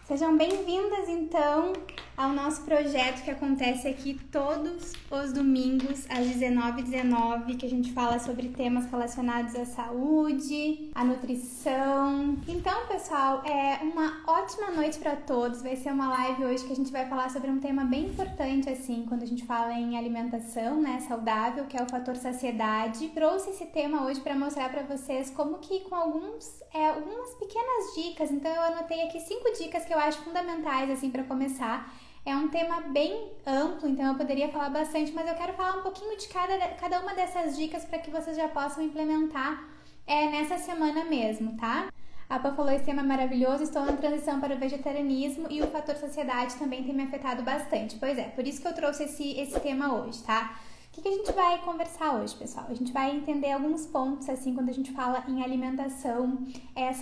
Sejam bem-vindas, então, ao nosso projeto que acontece aqui todos os domingos, às 19h19, que a gente fala sobre temas relacionados à saúde, à nutrição. Então, pessoal, é uma ótima noite para todos. Vai ser uma live hoje que a gente vai falar sobre um tema bem importante, assim, quando a gente fala em alimentação, né, saudável, que é o fator saciedade. Trouxe esse tema hoje para mostrar para vocês como que com algumas pequenas dicas. Então, eu anotei aqui 5 dicas que eu acho fundamentais, assim, para começar. É um tema bem amplo, então eu poderia falar bastante, mas eu quero falar um pouquinho de cada uma dessas dicas para que vocês já possam implementar nessa semana mesmo, tá? A Pã falou, esse tema é maravilhoso, estou na transição para o vegetarianismo e o fator saciedade também tem me afetado bastante. Pois é, por isso que eu trouxe esse tema hoje, tá? O que a gente vai conversar hoje, pessoal? A gente vai entender alguns pontos, assim, quando a gente fala em alimentação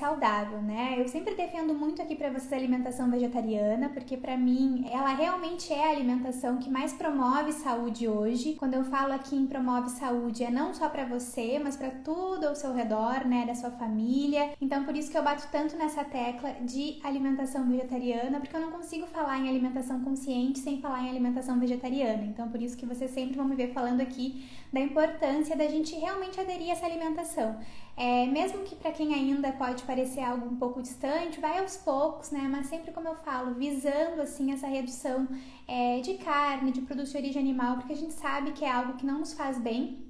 saudável, né? Eu sempre defendo muito aqui pra vocês a alimentação vegetariana, porque pra mim, ela realmente é a alimentação que mais promove saúde hoje. Quando eu falo aqui em promove saúde, é não só pra você, mas pra tudo ao seu redor, né? Da sua família. Então, por isso que eu bato tanto nessa tecla de alimentação vegetariana, porque eu não consigo falar em alimentação consciente sem falar em alimentação vegetariana. Então, por isso que vocês sempre vão me ver falando aqui da importância da gente realmente aderir a essa alimentação. Mesmo que para quem ainda pode parecer algo um pouco distante, vai aos poucos, né? Mas sempre, como eu falo, visando assim essa redução de carne, de produtos de origem animal, porque a gente sabe que é algo que não nos faz bem,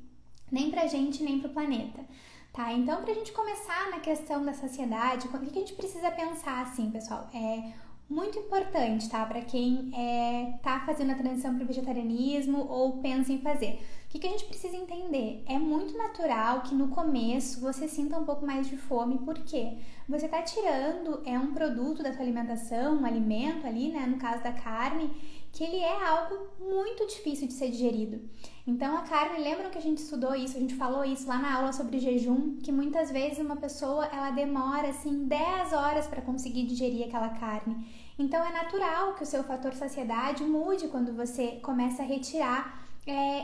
nem pra gente, nem pro planeta. Tá, então pra gente começar na questão da saciedade, o que a gente precisa pensar assim, pessoal? Muito importante, tá? Para quem tá fazendo a transição para o vegetarianismo ou pensa em fazer. O que a gente precisa entender? É muito natural que no começo você sinta um pouco mais de fome, porque você tá tirando um produto da sua alimentação, um alimento ali, né? No caso da carne, que ele é algo muito difícil de ser digerido. Então a carne, lembram que a gente estudou isso, a gente falou isso lá na aula sobre jejum, que muitas vezes uma pessoa ela demora assim 10 horas para conseguir digerir aquela carne. Então é natural que o seu fator saciedade mude quando você começa a retirar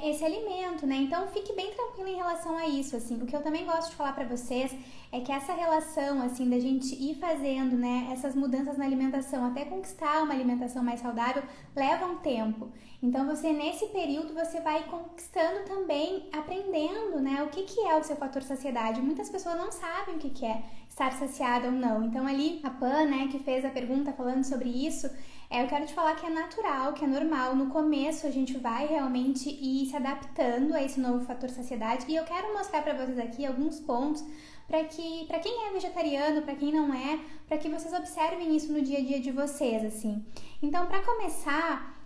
esse alimento, né? Então fique bem tranquilo em relação a isso, assim. O que eu também gosto de falar pra vocês é que essa relação, assim, da gente ir fazendo, né, essas mudanças na alimentação até conquistar uma alimentação mais saudável, leva um tempo. Então você, nesse período, você vai conquistando também, aprendendo, né, o que é o seu fator saciedade. Muitas pessoas não sabem o que é estar saciada ou não. Então ali, a Pã, né, que fez a pergunta falando sobre isso, eu quero te falar que é natural, que é normal. No começo a gente vai realmente ir se adaptando a esse novo fator saciedade e eu quero mostrar para vocês aqui alguns pontos para quem é vegetariano, para quem não é, para que vocês observem isso no dia a dia de vocês, assim. Então, para começar,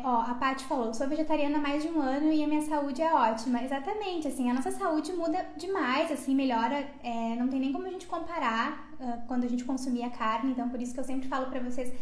a Paty falou, sou vegetariana há mais de 1 ano e a minha saúde é ótima. Exatamente, assim, a nossa saúde muda demais, assim, melhora, não tem nem como a gente comparar quando a gente consumir a carne, então por isso que eu sempre falo pra vocês,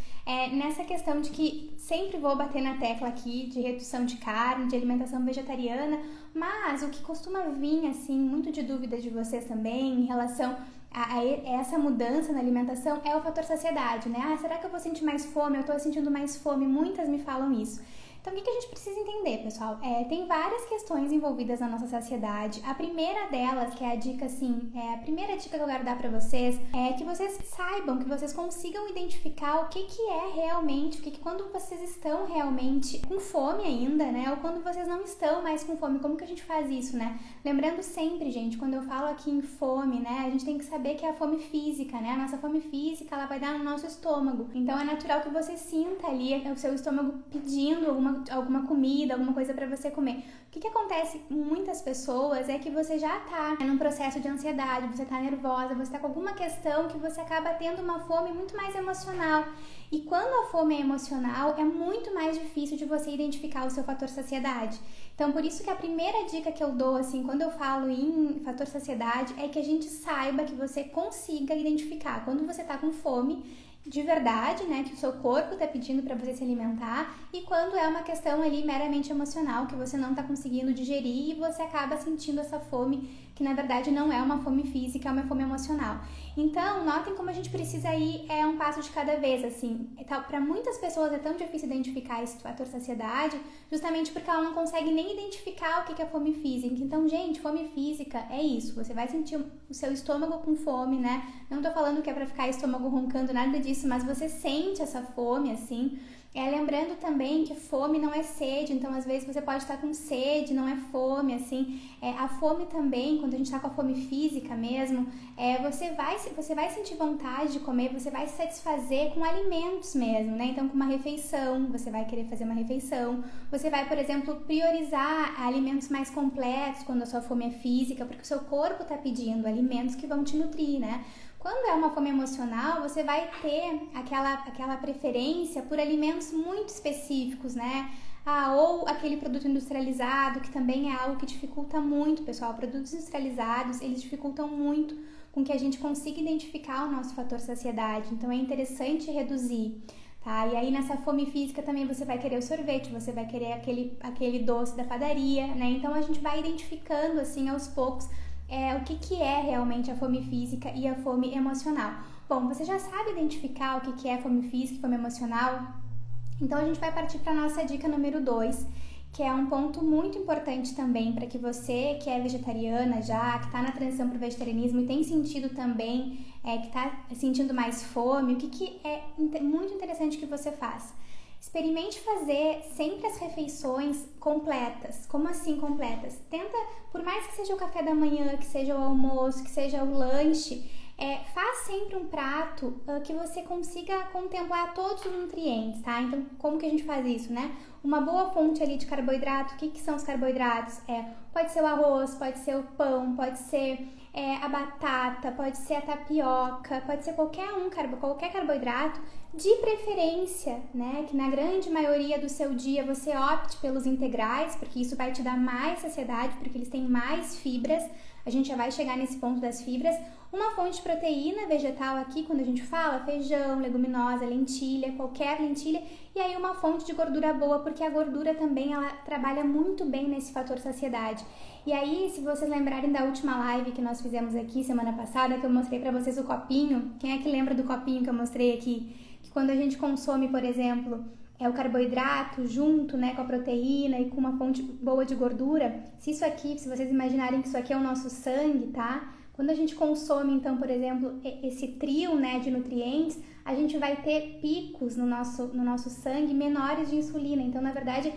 nessa questão de que sempre vou bater na tecla aqui de redução de carne, de alimentação vegetariana, mas o que costuma vir, assim, muito de dúvida de vocês também em relação a essa mudança na alimentação é o fator saciedade, né? Será que eu vou sentir mais fome? Eu tô sentindo mais fome? Muitas me falam isso. Então, o que a gente precisa entender, pessoal? Tem várias questões envolvidas na nossa saciedade. A primeira delas, que é a dica, assim, a primeira dica que eu quero dar pra vocês, é que vocês saibam, que vocês consigam identificar o que é realmente, quando vocês estão realmente com fome ainda, né? Ou quando vocês não estão mais com fome, como que a gente faz isso, né? Lembrando sempre, gente, quando eu falo aqui em fome, né? A gente tem que saber que é a fome física, né? A nossa fome física, ela vai dar no nosso estômago. Então, é natural que você sinta ali o seu estômago pedindo alguma comida, alguma coisa pra você comer. O que acontece com muitas pessoas é que você já tá num processo de ansiedade, você tá nervosa, você tá com alguma questão que você acaba tendo uma fome muito mais emocional. E quando a fome é emocional, é muito mais difícil de você identificar o seu fator saciedade. Então, por isso que a primeira dica que eu dou, assim, quando eu falo em fator saciedade, é que a gente saiba, que você consiga identificar quando você tá com fome de verdade, né, que o seu corpo tá pedindo para você se alimentar, e quando é uma questão ali meramente emocional, que você não tá conseguindo digerir e você acaba sentindo essa fome que na verdade não é uma fome física, é uma fome emocional. Então, notem como a gente precisa ir um passo de cada vez, assim. Para muitas pessoas é tão difícil identificar esse fator saciedade, justamente porque ela não consegue nem identificar o que é fome física. Então, gente, fome física é isso. Você vai sentir o seu estômago com fome, né? Não tô falando que é pra ficar estômago roncando, nada disso, mas você sente essa fome, assim. Lembrando também que fome não é sede, então às vezes você pode estar com sede, não é fome, assim. A fome também, quando a gente está com a fome física mesmo, você vai sentir vontade de comer, você vai se satisfazer com alimentos mesmo, né? Então com uma refeição, você vai querer fazer uma refeição, você vai, por exemplo, priorizar alimentos mais completos quando a sua fome é física, porque o seu corpo está pedindo alimentos que vão te nutrir, né? Quando é uma fome emocional, você vai ter aquela preferência por alimentos muito específicos, né? Ou aquele produto industrializado, que também é algo que dificulta muito, pessoal. Produtos industrializados, eles dificultam muito com que a gente consiga identificar o nosso fator saciedade. Então, é interessante reduzir, tá? E aí, nessa fome física também você vai querer o sorvete, você vai querer aquele doce da padaria, né? Então, a gente vai identificando, assim, aos poucos, o que é realmente a fome física e a fome emocional. Bom, você já sabe identificar o que é fome física e fome emocional? Então a gente vai partir para a nossa dica número 2, que é um ponto muito importante também para que você que é vegetariana já, que está na transição para o vegetarianismo e tem sentido também, que está sentindo mais fome, o que é muito interessante que você faça. Experimente fazer sempre as refeições completas. Como assim completas? Tenta, por mais que seja o café da manhã, que seja o almoço, que seja o lanche, faz sempre um prato que você consiga contemplar todos os nutrientes, tá? Então, como que a gente faz isso, né? Uma boa fonte ali de carboidrato, o que são os carboidratos? Pode ser o arroz, pode ser o pão, pode ser a batata, pode ser a tapioca, pode ser qualquer carboidrato, de preferência, né? Que na grande maioria do seu dia você opte pelos integrais, porque isso vai te dar mais saciedade, porque eles têm mais fibras. A gente já vai chegar nesse ponto das fibras. Uma fonte de proteína vegetal aqui, quando a gente fala feijão, leguminosa, lentilha, qualquer lentilha. E aí uma fonte de gordura boa, porque a gordura também ela trabalha muito bem nesse fator saciedade. E aí, se vocês lembrarem da última live que nós fizemos aqui semana passada, que eu mostrei pra vocês o copinho, quem é que lembra do copinho que eu mostrei aqui? Que quando a gente consome, por exemplo, o carboidrato junto, né, com a proteína e com uma fonte boa de gordura, se vocês imaginarem que isso aqui é o nosso sangue, tá? Quando a gente consome, então, por exemplo, esse trio, né, de nutrientes, a gente vai ter picos no nosso sangue menores de insulina. Então, na verdade,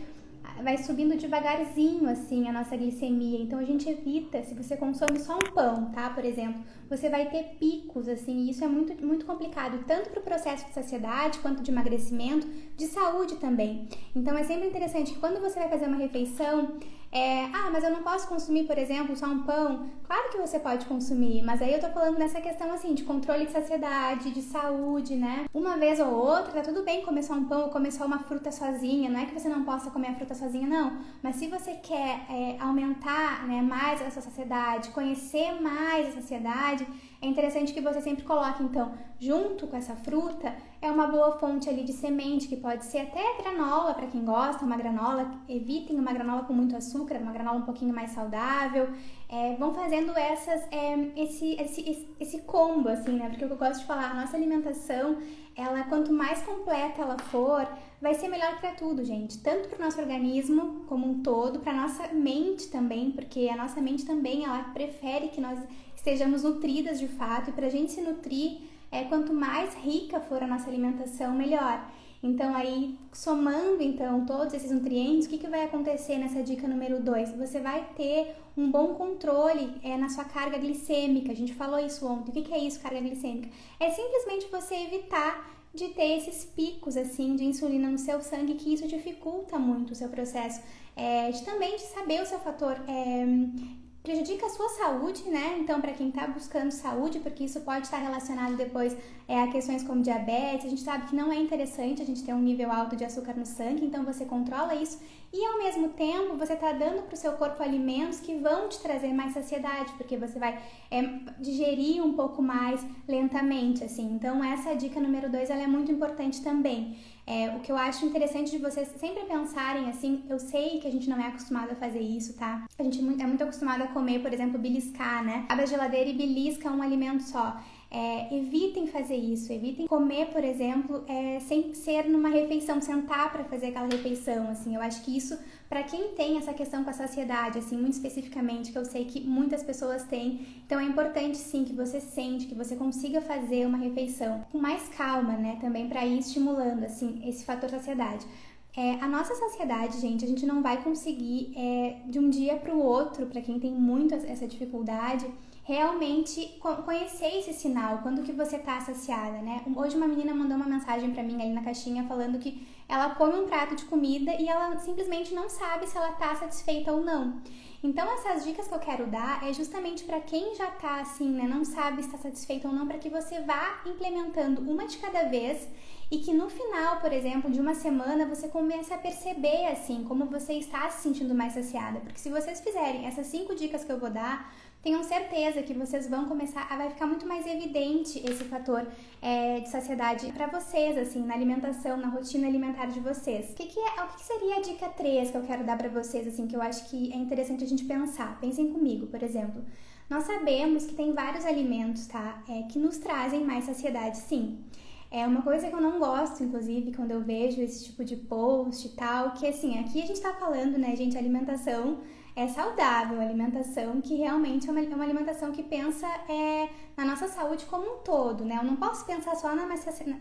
vai subindo devagarzinho, assim, a nossa glicemia. Então, a gente evita, se você consome só um pão, tá, por exemplo, você vai ter picos, assim, e isso é muito, muito complicado, tanto para o processo de saciedade, quanto de emagrecimento, de saúde também. Então, é sempre interessante que quando você vai fazer uma refeição, mas eu não posso consumir, por exemplo, só um pão. Claro que você pode consumir, mas aí eu tô falando nessa questão, assim, de controle de saciedade, de saúde, né? Uma vez ou outra, tá tudo bem comer só um pão ou comer só uma fruta sozinha, não é que você não possa comer a fruta sozinha, não. Mas se você quer aumentar, né, mais essa saciedade, conhecer mais a saciedade, é interessante que você sempre coloque, então, junto com essa fruta, uma boa fonte ali de semente, que pode ser até granola, para quem gosta, uma granola, evitem uma granola com muito açúcar, uma granola um pouquinho mais saudável, vão fazendo esse combo, assim, né, porque o que eu gosto de falar, a nossa alimentação, quanto mais completa ela for, vai ser melhor para tudo, gente, tanto para o nosso organismo como um todo, para nossa mente também, porque a nossa mente também, ela prefere que nós estejamos nutridas de fato, e para a gente se nutrir, quanto mais rica for a nossa alimentação, melhor. Então, aí, somando, então, todos esses nutrientes, o que vai acontecer nessa dica número 2? Você vai ter um bom controle na sua carga glicêmica. A gente falou isso ontem. O que é isso, carga glicêmica? É simplesmente você evitar de ter esses picos, assim, de insulina no seu sangue, que isso dificulta muito o seu processo. Também de saber o seu fator... prejudica a sua saúde, né? Então, para quem tá buscando saúde, porque isso pode estar relacionado depois a questões como diabetes, a gente sabe que não é interessante a gente ter um nível alto de açúcar no sangue, então você controla isso e, ao mesmo tempo, você tá dando pro seu corpo alimentos que vão te trazer mais saciedade, porque você vai digerir um pouco mais lentamente, assim. Então, essa dica número 2, ela é muito importante também. O que eu acho interessante de vocês sempre pensarem, assim, eu sei que a gente não é acostumado a fazer isso, tá? A gente é muito acostumado a comer, por exemplo, beliscar, né? Abre a geladeira e belisca um alimento só. Evitem fazer isso, evitem comer, por exemplo, sem ser numa refeição, sentar para fazer aquela refeição, assim. Eu acho que isso, para quem tem essa questão com a saciedade, assim, muito especificamente, que eu sei que muitas pessoas têm, então é importante, sim, que você sente, que você consiga fazer uma refeição com mais calma, né, também para ir estimulando, assim, esse fator saciedade. A nossa saciedade, gente, a gente não vai conseguir de um dia para o outro, para quem tem muito essa dificuldade, realmente conhecer esse sinal, quando que você tá saciada, né? Hoje uma menina mandou uma mensagem pra mim ali na caixinha falando que ela come um prato de comida e ela simplesmente não sabe se ela tá satisfeita ou não. Então essas dicas que eu quero dar é justamente para quem já tá assim, né, não sabe se tá satisfeito ou não, para que você vá implementando uma de cada vez e que no final, por exemplo, de uma semana, você comece a perceber, assim, como você está se sentindo mais saciada. Porque se vocês fizerem essas 5 dicas que eu vou dar, tenham certeza que vocês vão começar, vai ficar muito mais evidente esse fator de saciedade para vocês, assim, na alimentação, na rotina alimentar de vocês. O que seria a dica 3 que eu quero dar para vocês, assim, que eu acho que é interessante a gente pensar? Pensem comigo, por exemplo. Nós sabemos que tem vários alimentos, tá? Que nos trazem mais saciedade, sim. É uma coisa que eu não gosto, inclusive, quando eu vejo esse tipo de post e tal, que assim, aqui a gente tá falando, né, gente, alimentação saudável, alimentação que realmente é uma alimentação que pensa na nossa saúde como um todo, né? Eu não posso pensar só na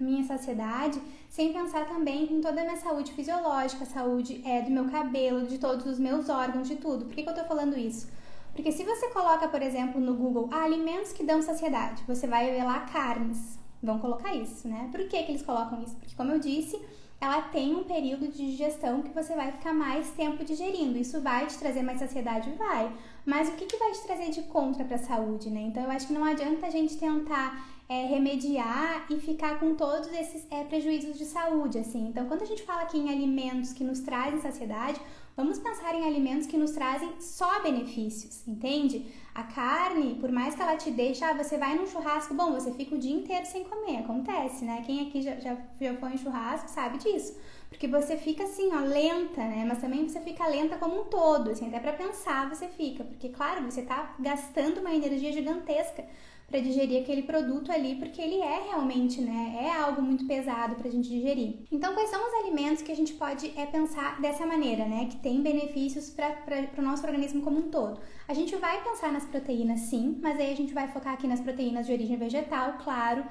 minha saciedade sem pensar também em toda a minha saúde fisiológica, saúde do meu cabelo, de todos os meus órgãos, de tudo. Por que eu tô falando isso? Porque se você coloca, por exemplo, no Google, alimentos que dão saciedade, você vai ver lá carnes. Vão colocar isso, né? Por que eles colocam isso? Porque, como eu disse, ela tem um período de digestão que você vai ficar mais tempo digerindo. Isso vai te trazer mais saciedade? Vai. Mas o que vai te trazer de contra para a saúde, né? Então, eu acho que não adianta a gente tentar remediar e ficar com todos esses prejuízos de saúde, assim. Então, quando a gente fala aqui em alimentos que nos trazem saciedade, vamos pensar em alimentos que nos trazem só benefícios, entende? A carne, por mais que ela te deixe, você vai num churrasco, bom, você fica o dia inteiro sem comer, acontece, né? Quem aqui já foi em churrasco sabe disso. Porque você fica assim, ó, lenta, né? Mas também você fica lenta como um todo, assim, até pra pensar você fica. Porque, claro, você tá gastando uma energia gigantesca para digerir aquele produto ali, porque ele realmente, né, é algo muito pesado pra gente digerir. Então, quais são os alimentos que a gente pode pensar dessa maneira, né, que tem benefícios para o nosso organismo como um todo? A gente vai pensar nas proteínas, sim, mas aí a gente vai focar aqui nas proteínas de origem vegetal, claro.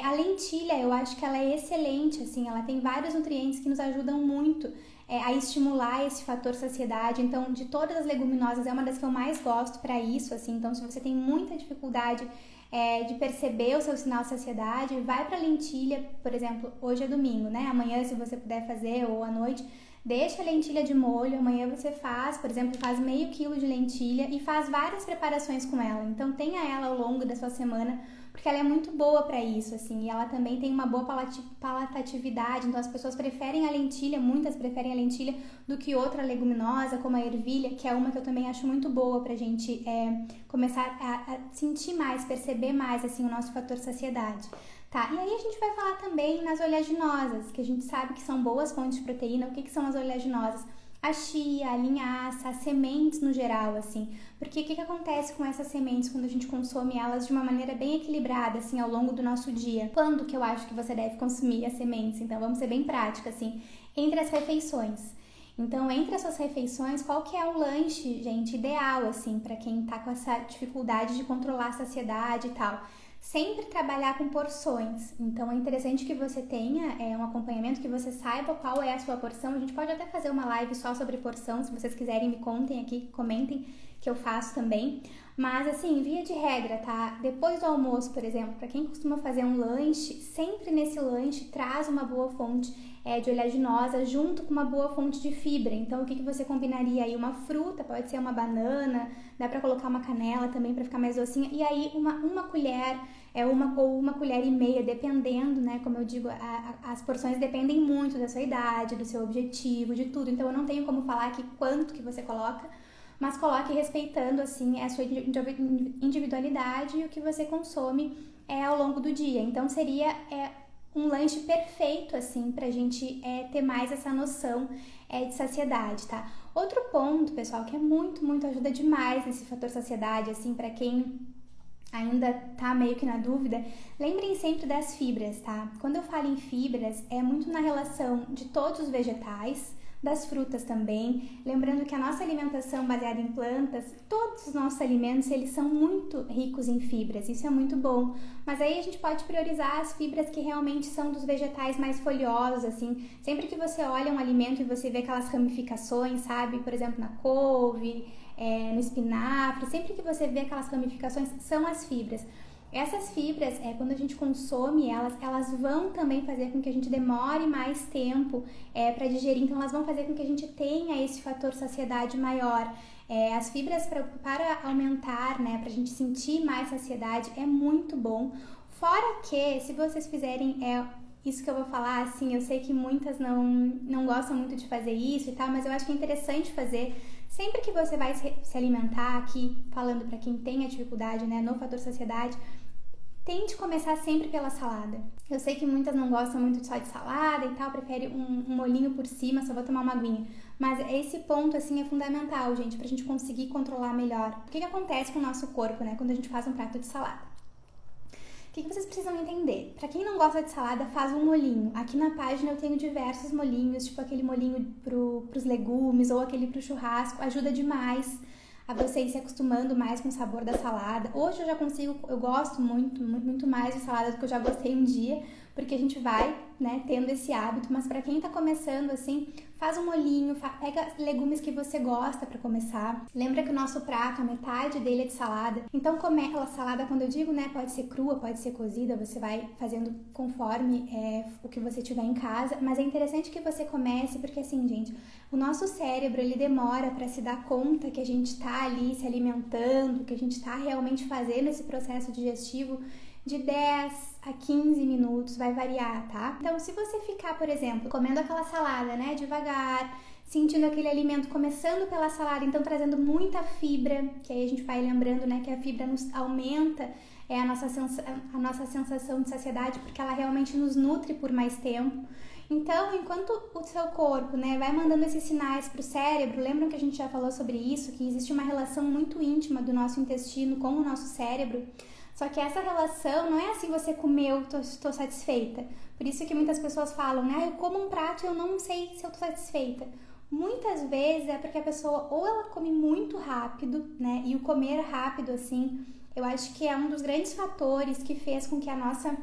A lentilha, eu acho que ela é excelente, assim, ela tem vários nutrientes que nos ajudam muito a estimular esse fator saciedade. Então, de todas as leguminosas, é uma das que eu mais gosto para isso, assim. Então, se você tem muita dificuldade de perceber o seu sinal de saciedade, vai pra lentilha, por exemplo, hoje é domingo, né? Amanhã, se você puder fazer, ou à noite, deixa a lentilha de molho. Amanhã você faz, por exemplo, faz meio quilo de lentilha e faz várias preparações com ela. Então, tenha ela ao longo da sua semana, porque ela é muito boa para isso, assim, e ela também tem uma boa palatatividade, então as pessoas preferem a lentilha, muitas preferem a lentilha do que outra leguminosa, como a ervilha, que é uma que eu também acho muito boa pra gente começar a sentir mais, perceber mais, assim, o nosso fator saciedade. Tá, e aí a gente vai falar também nas oleaginosas, que a gente sabe que são boas fontes de proteína. O que são as oleaginosas? A chia, a linhaça, as sementes no geral, assim. Porque o que acontece com essas sementes quando a gente consome elas de uma maneira bem equilibrada, assim, ao longo do nosso dia? Quando que eu acho que você deve consumir as sementes? Então, vamos ser bem práticos, assim, entre as refeições. Então, entre as suas refeições, qual que é o lanche, gente, ideal, assim, para quem tá com essa dificuldade de controlar a saciedade e tal? Sempre trabalhar com porções. Então, é interessante que você tenha um acompanhamento, que você saiba qual é a sua porção. A gente pode até fazer uma live só sobre porção, se vocês quiserem, me contem aqui, comentem, que eu faço também. Mas, assim, via de regra, tá? Depois do almoço, por exemplo, para quem costuma fazer um lanche, sempre nesse lanche traz uma boa fonte de oleaginosa junto com uma boa fonte de fibra. Então, o que você combinaria aí? Uma fruta, pode ser uma banana, dá pra colocar uma canela também pra ficar mais docinha. E aí, uma colher, uma colher e meia, dependendo, né? Como eu digo, as porções dependem muito da sua idade, do seu objetivo, de tudo. Então, eu não tenho como falar aqui quanto que você coloca, mas coloque respeitando, assim, a sua individualidade e o que você consome ao longo do dia. Então, seria um lanche perfeito, assim, pra gente ter mais essa noção de saciedade, tá? Outro ponto, pessoal, que é muito, muito ajuda demais nesse fator saciedade, assim, pra quem ainda tá meio que na dúvida, lembrem sempre das fibras, tá? Quando eu falo em fibras, é muito na relação de todos os vegetais, das frutas também, lembrando que a nossa alimentação baseada em plantas, todos os nossos alimentos, eles são muito ricos em fibras, isso é muito bom, mas aí a gente pode priorizar as fibras que realmente são dos vegetais mais folhosos, assim, sempre que você olha um alimento e você vê aquelas ramificações, sabe, por exemplo, na couve, no espinafre, sempre que você vê aquelas ramificações, são as fibras. Essas fibras, quando a gente consome elas vão também fazer com que a gente demore mais tempo para digerir, então elas vão fazer com que a gente tenha esse fator saciedade maior. As fibras para aumentar, né, para a gente sentir mais saciedade é muito bom. Fora que, se vocês fizerem isso que eu vou falar, assim, eu sei que muitas não gostam muito de fazer isso e tal, mas eu acho que é interessante fazer. Sempre que você vai se alimentar, aqui falando para quem tem a dificuldade, né, no fator saciedade, tente começar sempre pela salada. Eu sei que muitas não gostam muito só de salada e tal, prefere um molhinho por cima, só vou tomar uma aguinha. Mas esse ponto, assim, é fundamental, gente, pra gente conseguir controlar melhor. O que acontece com o nosso corpo, né, quando a gente faz um prato de salada? O que vocês precisam entender? Pra quem não gosta de salada, faz um molhinho. Aqui na página eu tenho diversos molhinhos, tipo aquele molhinho pros legumes ou aquele pro churrasco. Ajuda demais a você ir se acostumando mais com o sabor da salada. Hoje eu já consigo, eu gosto muito mais de salada do que eu já gostei um dia, porque a gente vai, né, tendo esse hábito, mas pra quem tá começando assim, faz um molhinho, pega legumes que você gosta pra começar. Lembra que o nosso prato, a metade dele é de salada, então come aquela salada, quando eu digo, né, pode ser crua, pode ser cozida, você vai fazendo conforme o que você tiver em casa, mas é interessante que você comece, porque assim, gente, o nosso cérebro, ele demora pra se dar conta que a gente tá ali se alimentando, que a gente tá realmente fazendo esse processo digestivo de 10 a 15 minutos, vai variar, tá? Então, se você ficar, por exemplo, comendo aquela salada, né, devagar, sentindo aquele alimento começando pela salada, então trazendo muita fibra, que aí a gente vai lembrando, né, que a fibra nos aumenta a nossa sensação de saciedade, porque ela realmente nos nutre por mais tempo. Então, enquanto o seu corpo, né, vai mandando esses sinais para o cérebro, lembram que a gente já falou sobre isso, que existe uma relação muito íntima do nosso intestino com o nosso cérebro? Só que essa relação não é assim, você comeu, tô satisfeita. Por isso que muitas pessoas falam, né, eu como um prato e eu não sei se eu tô satisfeita. Muitas vezes é porque a pessoa ou ela come muito rápido, né, e o comer rápido, assim, eu acho que é um dos grandes fatores que fez com que a nossa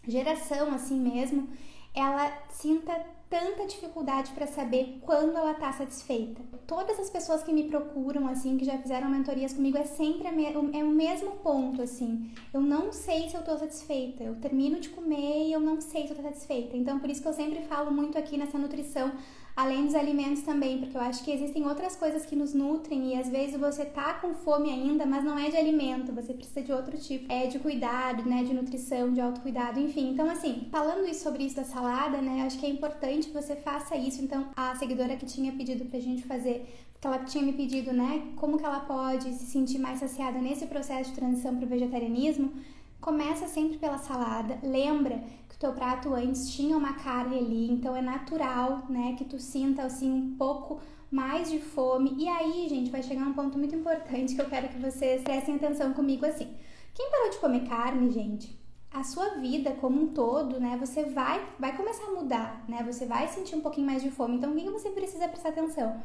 geração, assim mesmo, ela sinta tanta dificuldade para saber quando ela tá satisfeita. Todas as pessoas que me procuram, assim, que já fizeram mentorias comigo, é sempre o mesmo ponto, assim. Eu não sei se eu tô satisfeita. Eu termino de comer e eu não sei se eu tô satisfeita. Então, por isso que eu sempre falo muito aqui nessa nutrição, além dos alimentos também, porque eu acho que existem outras coisas que nos nutrem e às vezes você tá com fome ainda, mas não é de alimento, você precisa de outro tipo, de cuidado, né, de nutrição, de autocuidado, enfim. Então, assim, falando sobre isso da salada, né, eu acho que é importante que você faça isso. Então, a seguidora que tinha pedido pra gente fazer, que ela tinha me pedido, né, como que ela pode se sentir mais saciada nesse processo de transição pro vegetarianismo, começa sempre pela salada, lembra que o teu prato antes tinha uma carne ali, então é natural, né, que tu sinta, assim, um pouco mais de fome. E aí, gente, vai chegar um ponto muito importante que eu quero que vocês prestem atenção comigo, assim. Quem parou de comer carne, gente, a sua vida como um todo, né, você vai começar a mudar, né, você vai sentir um pouquinho mais de fome. Então, o que você precisa prestar atenção?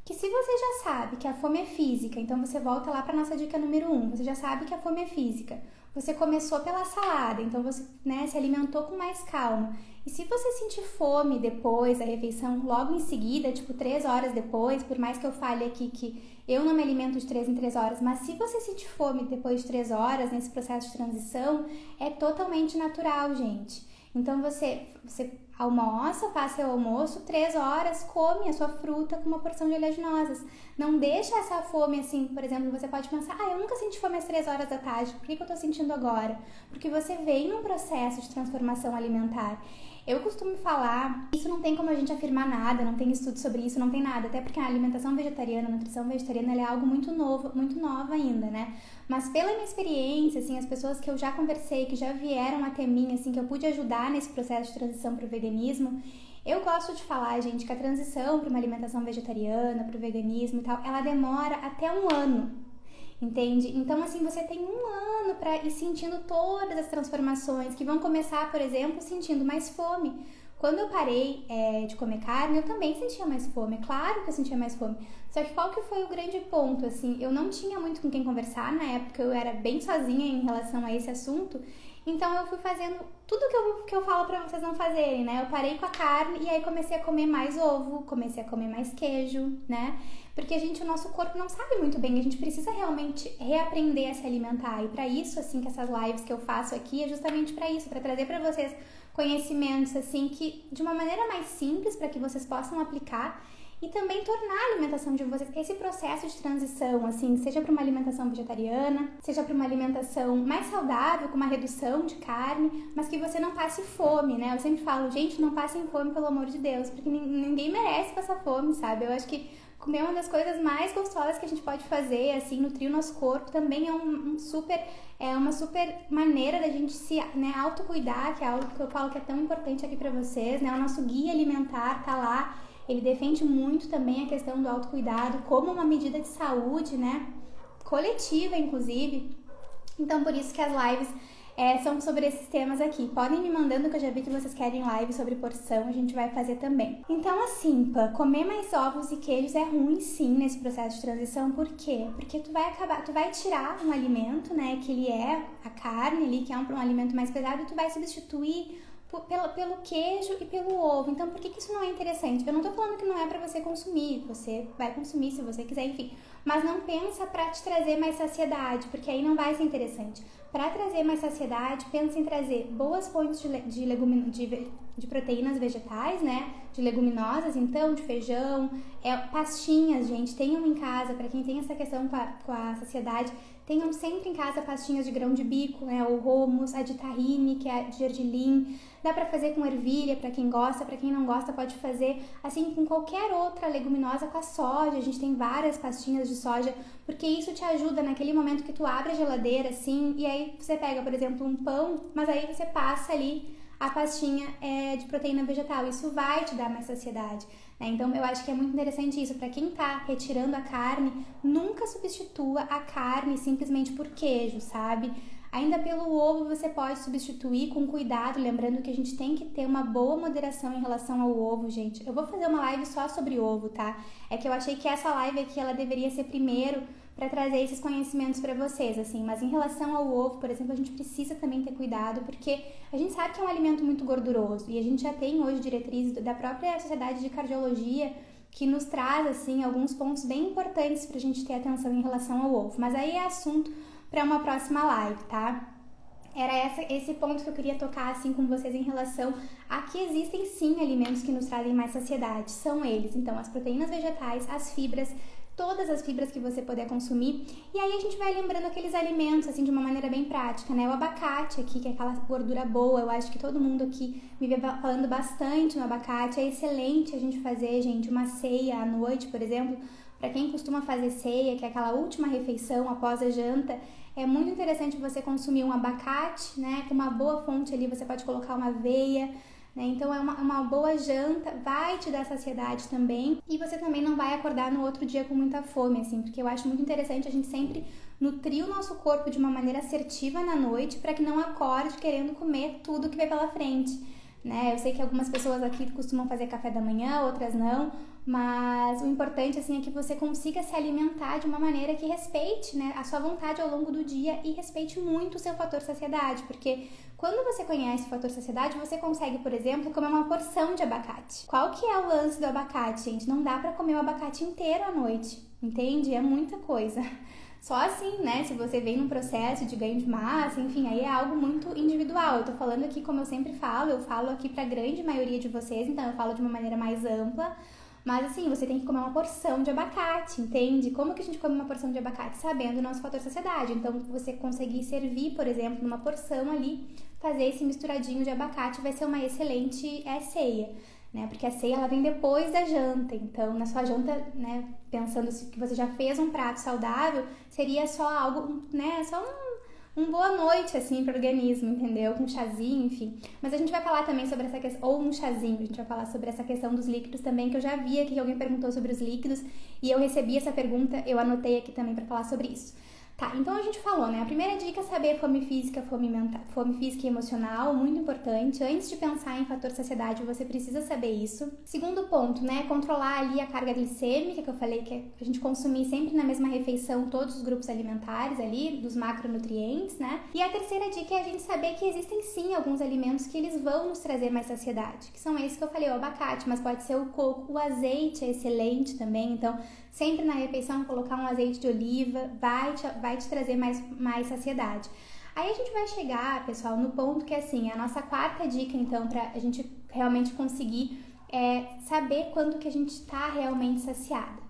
Que se você já sabe que a fome é física, então você volta lá para nossa dica número 1, você já sabe que a fome é física, você começou pela salada, então você, né, se alimentou com mais calma. E se você sentir fome depois da refeição, logo em seguida, tipo 3 horas depois, por mais que eu fale aqui que eu não me alimento de 3 em 3 horas, mas se você sentir fome depois de 3 horas, nesse processo de transição, é totalmente natural, gente. Então você almoça, faz seu almoço, 3 horas, come a sua fruta com uma porção de oleaginosas. Não deixa essa fome assim, por exemplo, você pode pensar, eu nunca senti fome às 3 horas da tarde, por que eu tô sentindo agora? Porque você vem num processo de transformação alimentar. Eu costumo falar, isso não tem como a gente afirmar nada, não tem estudo sobre isso, não tem nada, até porque a alimentação vegetariana, a nutrição vegetariana, ela é algo muito novo, muito nova ainda, né? Mas pela minha experiência, assim, as pessoas que eu já conversei, que já vieram até mim, assim, que eu pude ajudar nesse processo de transição para o veganismo, eu gosto de falar, gente, que a transição para uma alimentação vegetariana, para o veganismo e tal, ela demora até 1 ano. Entende? Então, assim, você tem 1 ano para ir sentindo todas as transformações que vão começar, por exemplo, sentindo mais fome. Quando eu parei de comer carne, eu também sentia mais fome. É claro que eu sentia mais fome. Só que qual que foi o grande ponto, assim? Eu não tinha muito com quem conversar na época, eu era bem sozinha em relação a esse assunto. Então, eu fui fazendo tudo que eu falo pra vocês não fazerem, né? Eu parei com a carne e aí comecei a comer mais ovo, comecei a comer mais queijo, né? Porque, o nosso corpo não sabe muito bem, a gente precisa realmente reaprender a se alimentar. E para isso, assim, que essas lives que eu faço aqui é justamente para isso, para trazer para vocês conhecimentos, assim, que de uma maneira mais simples, para que vocês possam aplicar e também tornar a alimentação de vocês, esse processo de transição, assim, seja para uma alimentação vegetariana, seja para uma alimentação mais saudável, com uma redução de carne, mas que você não passe fome, né? Eu sempre falo, gente, não passem fome, pelo amor de Deus, porque ninguém merece passar fome, sabe? Eu acho que comer é uma das coisas mais gostosas que a gente pode fazer, assim, nutrir o nosso corpo também é uma super maneira da gente se, né, autocuidar, que é algo que eu falo que é tão importante aqui pra vocês, né? O nosso guia alimentar tá lá, ele defende muito também a questão do autocuidado como uma medida de saúde, né? Coletiva, inclusive. Então, por isso que as lives são sobre esses temas aqui. Podem me mandando, que eu já vi que vocês querem live sobre porção, a gente vai fazer também. Então, assim, comer mais ovos e queijos é ruim, sim, nesse processo de transição. Por quê? Porque tu vai tirar um alimento, né, que ele é a carne ali, que é um alimento mais pesado, e tu vai substituir pelo queijo e pelo ovo. Então, por que isso não é interessante? Eu não tô falando que não é pra você consumir, você vai consumir se você quiser, enfim. Mas não pensa pra te trazer mais saciedade, porque aí não vai ser interessante. Pra trazer mais saciedade, pensa em trazer boas fontes de proteínas vegetais, né? De leguminosas, então, de feijão, pastinhas, gente, tenham em casa, pra quem tem essa questão com a saciedade, tenham sempre em casa pastinhas de grão de bico, né? O hummus, a de tahine, que é de gergelim. Dá pra fazer com ervilha, pra quem gosta, pra quem não gosta pode fazer, assim, com qualquer outra leguminosa, com a soja. A gente tem várias pastinhas de soja, porque isso te ajuda naquele momento que tu abre a geladeira, assim, e aí você pega, por exemplo, um pão, mas aí você passa ali a pastinha de proteína vegetal. Isso vai te dar mais saciedade, né? Então, eu acho que é muito interessante isso. Para quem tá retirando a carne, nunca substitua a carne simplesmente por queijo, sabe? Ainda pelo ovo você pode substituir com cuidado, lembrando que a gente tem que ter uma boa moderação em relação ao ovo, gente. Eu vou fazer uma live só sobre ovo, tá? É que eu achei que essa live aqui, ela deveria ser primeiro para trazer esses conhecimentos para vocês, assim. Mas em relação ao ovo, por exemplo, a gente precisa também ter cuidado, porque a gente sabe que é um alimento muito gorduroso e a gente já tem hoje diretrizes da própria Sociedade de Cardiologia que nos traz, assim, alguns pontos bem importantes pra gente ter atenção em relação ao ovo. Mas aí é assunto para uma próxima live, tá? Era esse ponto que eu queria tocar, assim, com vocês em relação a que existem, sim, alimentos que nos trazem mais saciedade. São eles, então, as proteínas vegetais, as fibras, todas as fibras que você puder consumir. E aí a gente vai lembrando aqueles alimentos, assim, de uma maneira bem prática, né? O abacate aqui, que é aquela gordura boa, eu acho que todo mundo aqui me vê falando bastante no abacate. É excelente a gente fazer, gente, uma ceia à noite, por exemplo. Para quem costuma fazer ceia, que é aquela última refeição após a janta, é muito interessante você consumir um abacate, né? Com uma boa fonte ali, você pode colocar uma aveia, né? Então é uma boa janta, vai te dar saciedade também, e você também não vai acordar no outro dia com muita fome, assim, porque eu acho muito interessante a gente sempre nutrir o nosso corpo de uma maneira assertiva na noite, para que não acorde querendo comer tudo que vem pela frente, né? Eu sei que algumas pessoas aqui costumam fazer café da manhã, outras não, mas o importante, assim, é que você consiga se alimentar de uma maneira que respeite, né, a sua vontade ao longo do dia e respeite muito o seu fator saciedade, porque quando você conhece o fator saciedade, você consegue, por exemplo, comer uma porção de abacate. Qual que é o lance do abacate, gente? Não dá pra comer o abacate inteiro à noite, entende? É muita coisa. Só assim, né, se você vem num processo de ganho de massa, enfim, aí é algo muito individual. Eu tô falando aqui, como eu sempre falo, eu falo aqui pra grande maioria de vocês, então eu falo de uma maneira mais ampla, Mas assim, você tem que comer uma porção de abacate, entende? Como que a gente come uma porção de abacate? Sabendo o nosso fator saciedade. Então, você conseguir servir, por exemplo, numa porção ali, fazer esse misturadinho de abacate vai ser uma excelente ceia, né? Porque a ceia, ela vem depois da janta. Então, na sua janta, né, pensando que você já fez um prato saudável, seria só algo, né, só um boa noite, assim, pro organismo, entendeu? Com um chazinho, enfim. Mas a gente vai falar também sobre essa questão, ou um chazinho, a gente vai falar sobre essa questão dos líquidos também, que eu já vi aqui que alguém perguntou sobre os líquidos, e eu recebi essa pergunta, eu anotei aqui também pra falar sobre isso. Tá, então a gente falou, né? A primeira dica é saber fome física, fome física e emocional, muito importante. Antes de pensar em fator saciedade, você precisa saber isso. Segundo ponto, né? Controlar ali a carga glicêmica, que eu falei que a gente consumir sempre na mesma refeição todos os grupos alimentares ali, dos macronutrientes, né? E a terceira dica é a gente saber que existem sim alguns alimentos que eles vão nos trazer mais saciedade, que são esses que eu falei, o abacate, mas pode ser o coco, o azeite é excelente também, então sempre na refeição colocar um azeite de oliva vai te trazer mais saciedade. Aí a gente vai chegar, pessoal, no ponto que assim, a nossa quarta dica, então, pra a gente realmente conseguir saber quando que a gente tá realmente saciada.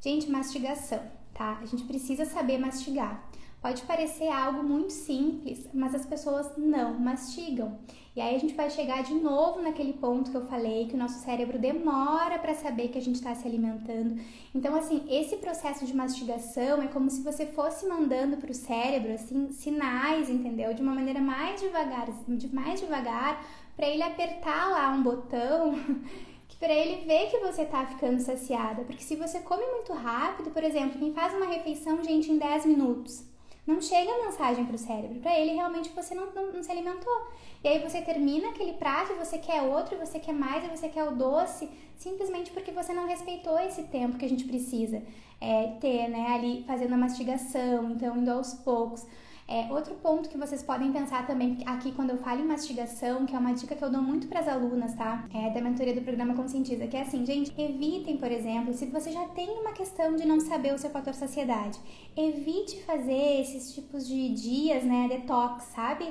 Gente, mastigação, tá? A gente precisa saber mastigar. Pode parecer algo muito simples, mas as pessoas não mastigam. E aí a gente vai chegar de novo naquele ponto que eu falei, que o nosso cérebro demora para saber que a gente está se alimentando. Então, assim, esse processo de mastigação é como se você fosse mandando para o cérebro, assim, sinais, entendeu? De uma maneira mais devagar, para ele apertar lá um botão para ele ver que você tá ficando saciada. Porque se você come muito rápido, por exemplo, quem faz uma refeição, gente, em 10 minutos, não chega a mensagem pro cérebro, para ele realmente você não se alimentou. E aí você termina aquele prato e você quer outro, você quer mais, e você quer o doce, simplesmente porque você não respeitou esse tempo que a gente precisa ter, né, ali fazendo a mastigação, então indo aos poucos. Outro ponto que vocês podem pensar também aqui quando eu falo em mastigação, que é uma dica que eu dou muito para as alunas, tá? Da mentoria do programa Conscientiza, que é assim, gente, evitem, por exemplo, se você já tem uma questão de não saber o seu fator saciedade, evite fazer esses tipos de dias, né, detox, sabe?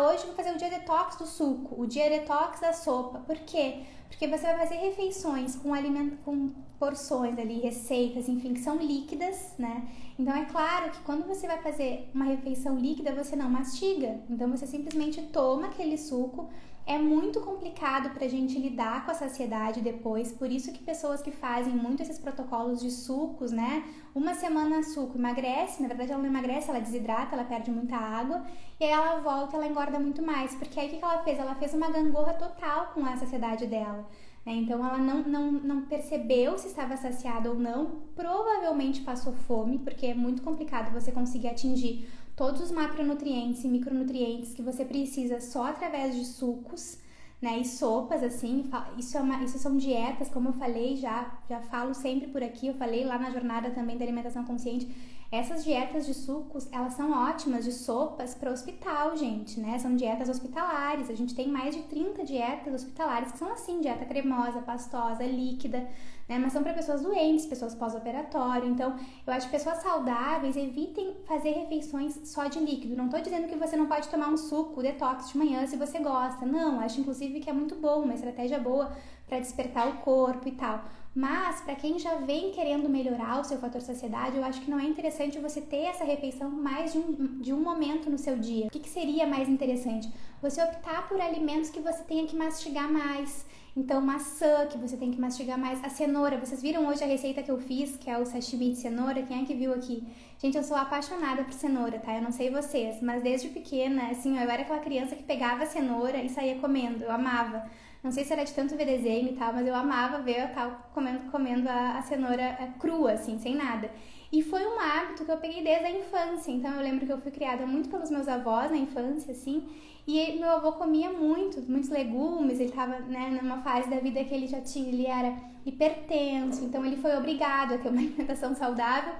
Hoje eu vou fazer o dia detox do suco, o dia detox da sopa. Por quê? Porque você vai fazer refeições com porções ali, receitas, enfim, que são líquidas, né? Então é claro que quando você vai fazer uma refeição líquida, você não mastiga. Então você simplesmente toma aquele suco. É muito complicado pra gente lidar com a saciedade depois, por isso que pessoas que fazem muito esses protocolos de sucos, né? Uma semana suco emagrece, na verdade ela não emagrece, ela desidrata, ela perde muita água, e aí ela volta, ela engorda muito mais, porque aí o que ela fez? Ela fez uma gangorra total com a saciedade dela, né? Então ela não percebeu se estava saciada ou não, provavelmente passou fome, porque é muito complicado você conseguir atingir todos os macronutrientes e micronutrientes que você precisa só através de sucos, né, e sopas, assim, isso são dietas, como eu falei, já falo sempre por aqui, eu falei lá na jornada também da alimentação consciente, essas dietas de sucos, elas são ótimas, de sopas para hospital, gente, né, são dietas hospitalares, a gente tem mais de 30 dietas hospitalares que são assim, dieta cremosa, pastosa, líquida, né, mas são para pessoas doentes, pessoas pós-operatório. Então eu acho que pessoas saudáveis evitem fazer refeições só de líquido. Não tô dizendo que você não pode tomar um suco detox de manhã se você gosta, não, acho inclusive que é muito bom, uma estratégia boa para despertar o corpo e tal. Mas para quem já vem querendo melhorar o seu fator saciedade, eu acho que não é interessante você ter essa refeição mais de um momento no seu dia. O que seria mais interessante? Você optar por alimentos que você tenha que mastigar mais. Então, maçã, que você tem que mastigar mais. A cenoura, vocês viram hoje a receita que eu fiz, que é o sashimi de cenoura? Quem é que viu aqui? Gente, eu sou apaixonada por cenoura, tá? Eu não sei vocês, mas desde pequena, assim, eu era aquela criança que pegava a cenoura e saía comendo. Eu amava. Não sei se era de tanto ver desenho e tal, mas eu amava ver eu tava comendo a cenoura crua, assim, sem nada. E foi um hábito que eu peguei desde a infância. Então, eu lembro que eu fui criada muito pelos meus avós na infância, assim. E meu avô comia muitos legumes, ele tava, né, numa fase da vida que ele era hipertenso, então ele foi obrigado a ter uma alimentação saudável,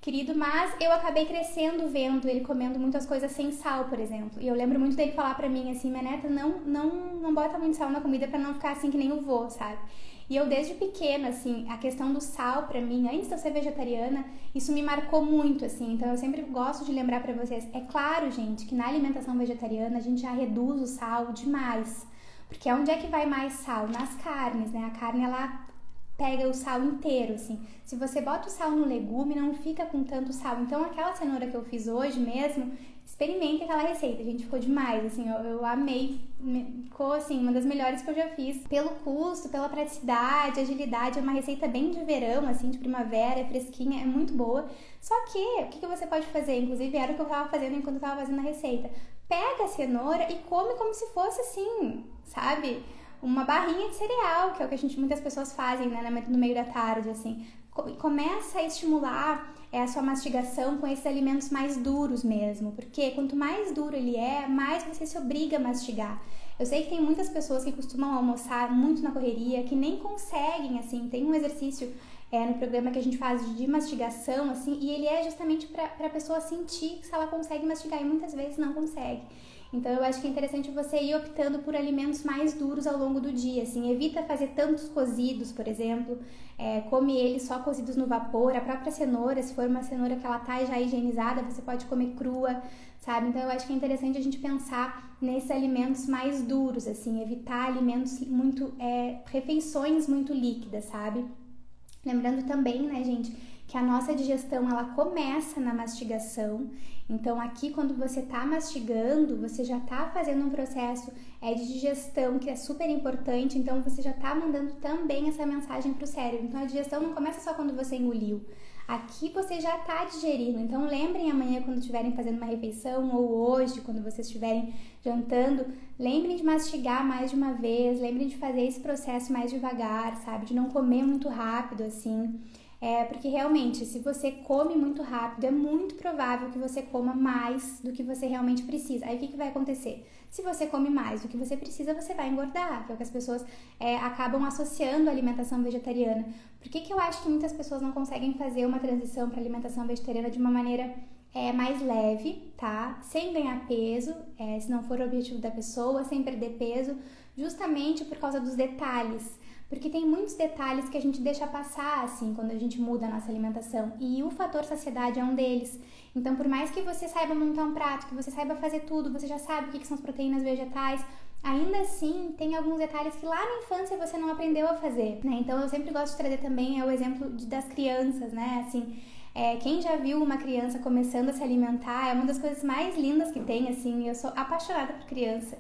querido, mas eu acabei crescendo vendo ele comendo muitas coisas sem sal, por exemplo. E eu lembro muito dele falar pra mim assim, minha neta, não bota muito sal na comida pra não ficar assim que nem o vô, sabe? E eu desde pequena, assim, a questão do sal pra mim, antes de eu ser vegetariana, isso me marcou muito, assim. Então eu sempre gosto de lembrar pra vocês. É claro, gente, que na alimentação vegetariana a gente já reduz o sal demais. Porque onde é que vai mais sal? Nas carnes, né? A carne, ela pega o sal inteiro, assim. Se você bota o sal no legume, não fica com tanto sal. Então, aquela cenoura que eu fiz hoje mesmo, experimente aquela receita, gente, ficou demais, assim, eu amei, ficou, assim, uma das melhores que eu já fiz. Pelo custo, pela praticidade, agilidade, é uma receita bem de verão, assim, de primavera, é fresquinha, é muito boa. Só que, o que você pode fazer? Inclusive, era o que eu tava fazendo enquanto eu tava fazendo a receita. Pega a cenoura e come como se fosse, assim, sabe? Uma barrinha de cereal, que é o que muitas pessoas fazem, né, no meio da tarde, assim. Começa a estimular a sua mastigação com esses alimentos mais duros mesmo, porque quanto mais duro ele é, mais você se obriga a mastigar. Eu sei que tem muitas pessoas que costumam almoçar muito na correria, que nem conseguem, assim, tem um exercício no programa que a gente faz de mastigação, assim, e ele é justamente para a pessoa sentir se ela consegue mastigar, e muitas vezes não consegue. Então, eu acho que é interessante você ir optando por alimentos mais duros ao longo do dia, assim, evita fazer tantos cozidos, por exemplo, come eles só cozidos no vapor, a própria cenoura, se for uma cenoura que ela tá já higienizada, você pode comer crua, sabe? Então, eu acho que é interessante a gente pensar nesses alimentos mais duros, assim, evitar alimentos muito, refeições muito líquidas, sabe? Lembrando também, né, gente, que a nossa digestão, ela começa na mastigação. Então, aqui, quando você tá mastigando, você já tá fazendo um processo de digestão que é super importante. Então, você já tá mandando também essa mensagem pro cérebro. Então, a digestão não começa só quando você engoliu. Aqui, você já tá digerindo. Então, lembrem amanhã, quando estiverem fazendo uma refeição, ou hoje, quando vocês estiverem jantando, lembrem de mastigar mais de uma vez, lembrem de fazer esse processo mais devagar, sabe? De não comer muito rápido, assim. Porque realmente, se você come muito rápido, é muito provável que você coma mais do que você realmente precisa. Aí o que vai acontecer? Se você come mais do que você precisa, você vai engordar, que é o que as pessoas acabam associando a alimentação vegetariana. Por que eu acho que muitas pessoas não conseguem fazer uma transição para alimentação vegetariana de uma maneira mais leve, tá? Sem ganhar peso, se não for o objetivo da pessoa, sem perder peso, justamente por causa dos detalhes. Porque tem muitos detalhes que a gente deixa passar, assim, quando a gente muda a nossa alimentação. E o fator saciedade é um deles. Então, por mais que você saiba montar um prato, que você saiba fazer tudo, você já sabe o que são as proteínas vegetais, ainda assim, tem alguns detalhes que lá na infância você não aprendeu a fazer, né? Então, eu sempre gosto de trazer também o exemplo das crianças, né? Assim, quem já viu uma criança começando a se alimentar é uma das coisas mais lindas que tem, assim. Eu sou apaixonada por criança.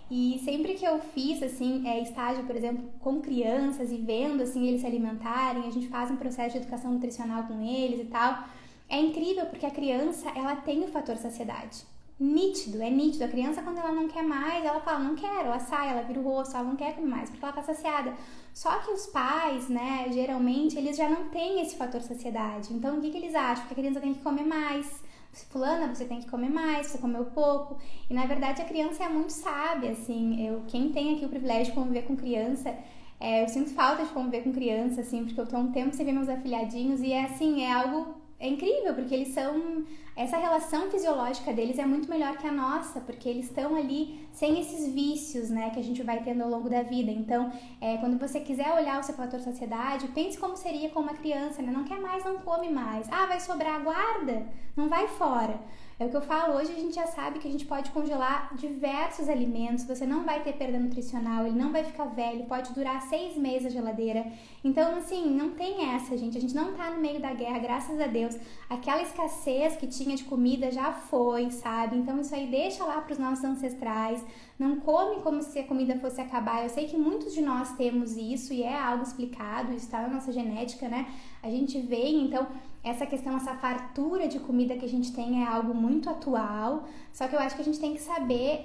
E sempre que eu fiz, assim, estágio, por exemplo, com crianças e vendo, assim, eles se alimentarem, a gente faz um processo de educação nutricional com eles e tal, é incrível porque a criança, ela tem o fator saciedade. Nítido, é nítido. A criança, quando ela não quer mais, ela fala, não quero, ela sai, ela vira o rosto, ela não quer comer mais, porque ela tá saciada. Só que os pais, né, geralmente, eles já não têm esse fator saciedade. Então, o que eles acham? Que a criança tem que comer mais. Fulana, você tem que comer mais, você comeu pouco. E na verdade a criança é muito sábia, assim. Quem tem aqui o privilégio de conviver com criança, eu sinto falta de conviver com criança, assim, porque eu tô um tempo sem ver meus afilhadinhos e é incrível, porque eles são... Essa relação fisiológica deles é muito melhor que a nossa, porque eles estão ali sem esses vícios, né, que a gente vai tendo ao longo da vida. Então, quando você quiser olhar o seu fator saciedade, pense como seria com uma criança, né? Não quer mais, não come mais. Ah, vai sobrar, guarda, não vai fora. É o que eu falo, hoje a gente já sabe que a gente pode congelar diversos alimentos, você não vai ter perda nutricional, ele não vai ficar velho, pode durar 6 meses a geladeira. Então, assim, não tem essa, gente. A gente não tá no meio da guerra, graças a Deus. Aquela escassez que tinha de comida já foi, sabe? Então, isso aí deixa lá pros nossos ancestrais. Não come como se a comida fosse acabar. Eu sei que muitos de nós temos isso e é algo explicado, isso tá na nossa genética, né? A gente vem, então... Essa questão, essa fartura de comida que a gente tem é algo muito atual, só que eu acho que a gente tem que saber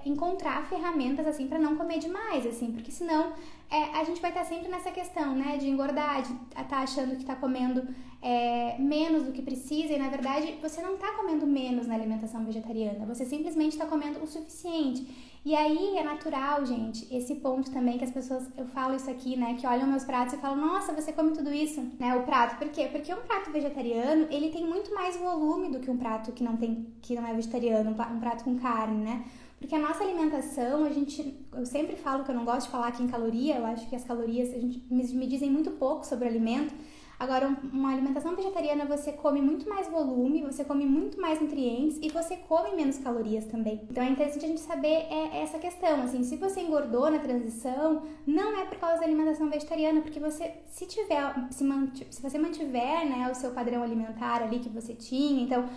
encontrar ferramentas, assim, para não comer demais, assim, porque senão a gente vai estar sempre nessa questão, né, de engordar, de estar achando que está comendo menos do que precisa e, na verdade, você não está comendo menos na alimentação vegetariana, você simplesmente está comendo o suficiente. E aí é natural, gente, esse ponto também que as pessoas, eu falo isso aqui, né, que olham meus pratos e falam, nossa, você come tudo isso, né, o prato, por quê? Porque um prato vegetariano, ele tem muito mais volume do que um prato que não é vegetariano, um prato com carne, né, porque a nossa alimentação, eu sempre falo que eu não gosto de falar aqui em caloria, eu acho que as calorias, me dizem muito pouco sobre o alimento. Agora, uma alimentação vegetariana, você come muito mais volume, você come muito mais nutrientes e você come menos calorias também. Então é interessante a gente saber essa questão, assim, se você engordou na transição, não é por causa da alimentação vegetariana, porque você, se você mantiver, né, o seu padrão alimentar ali que você tinha, então,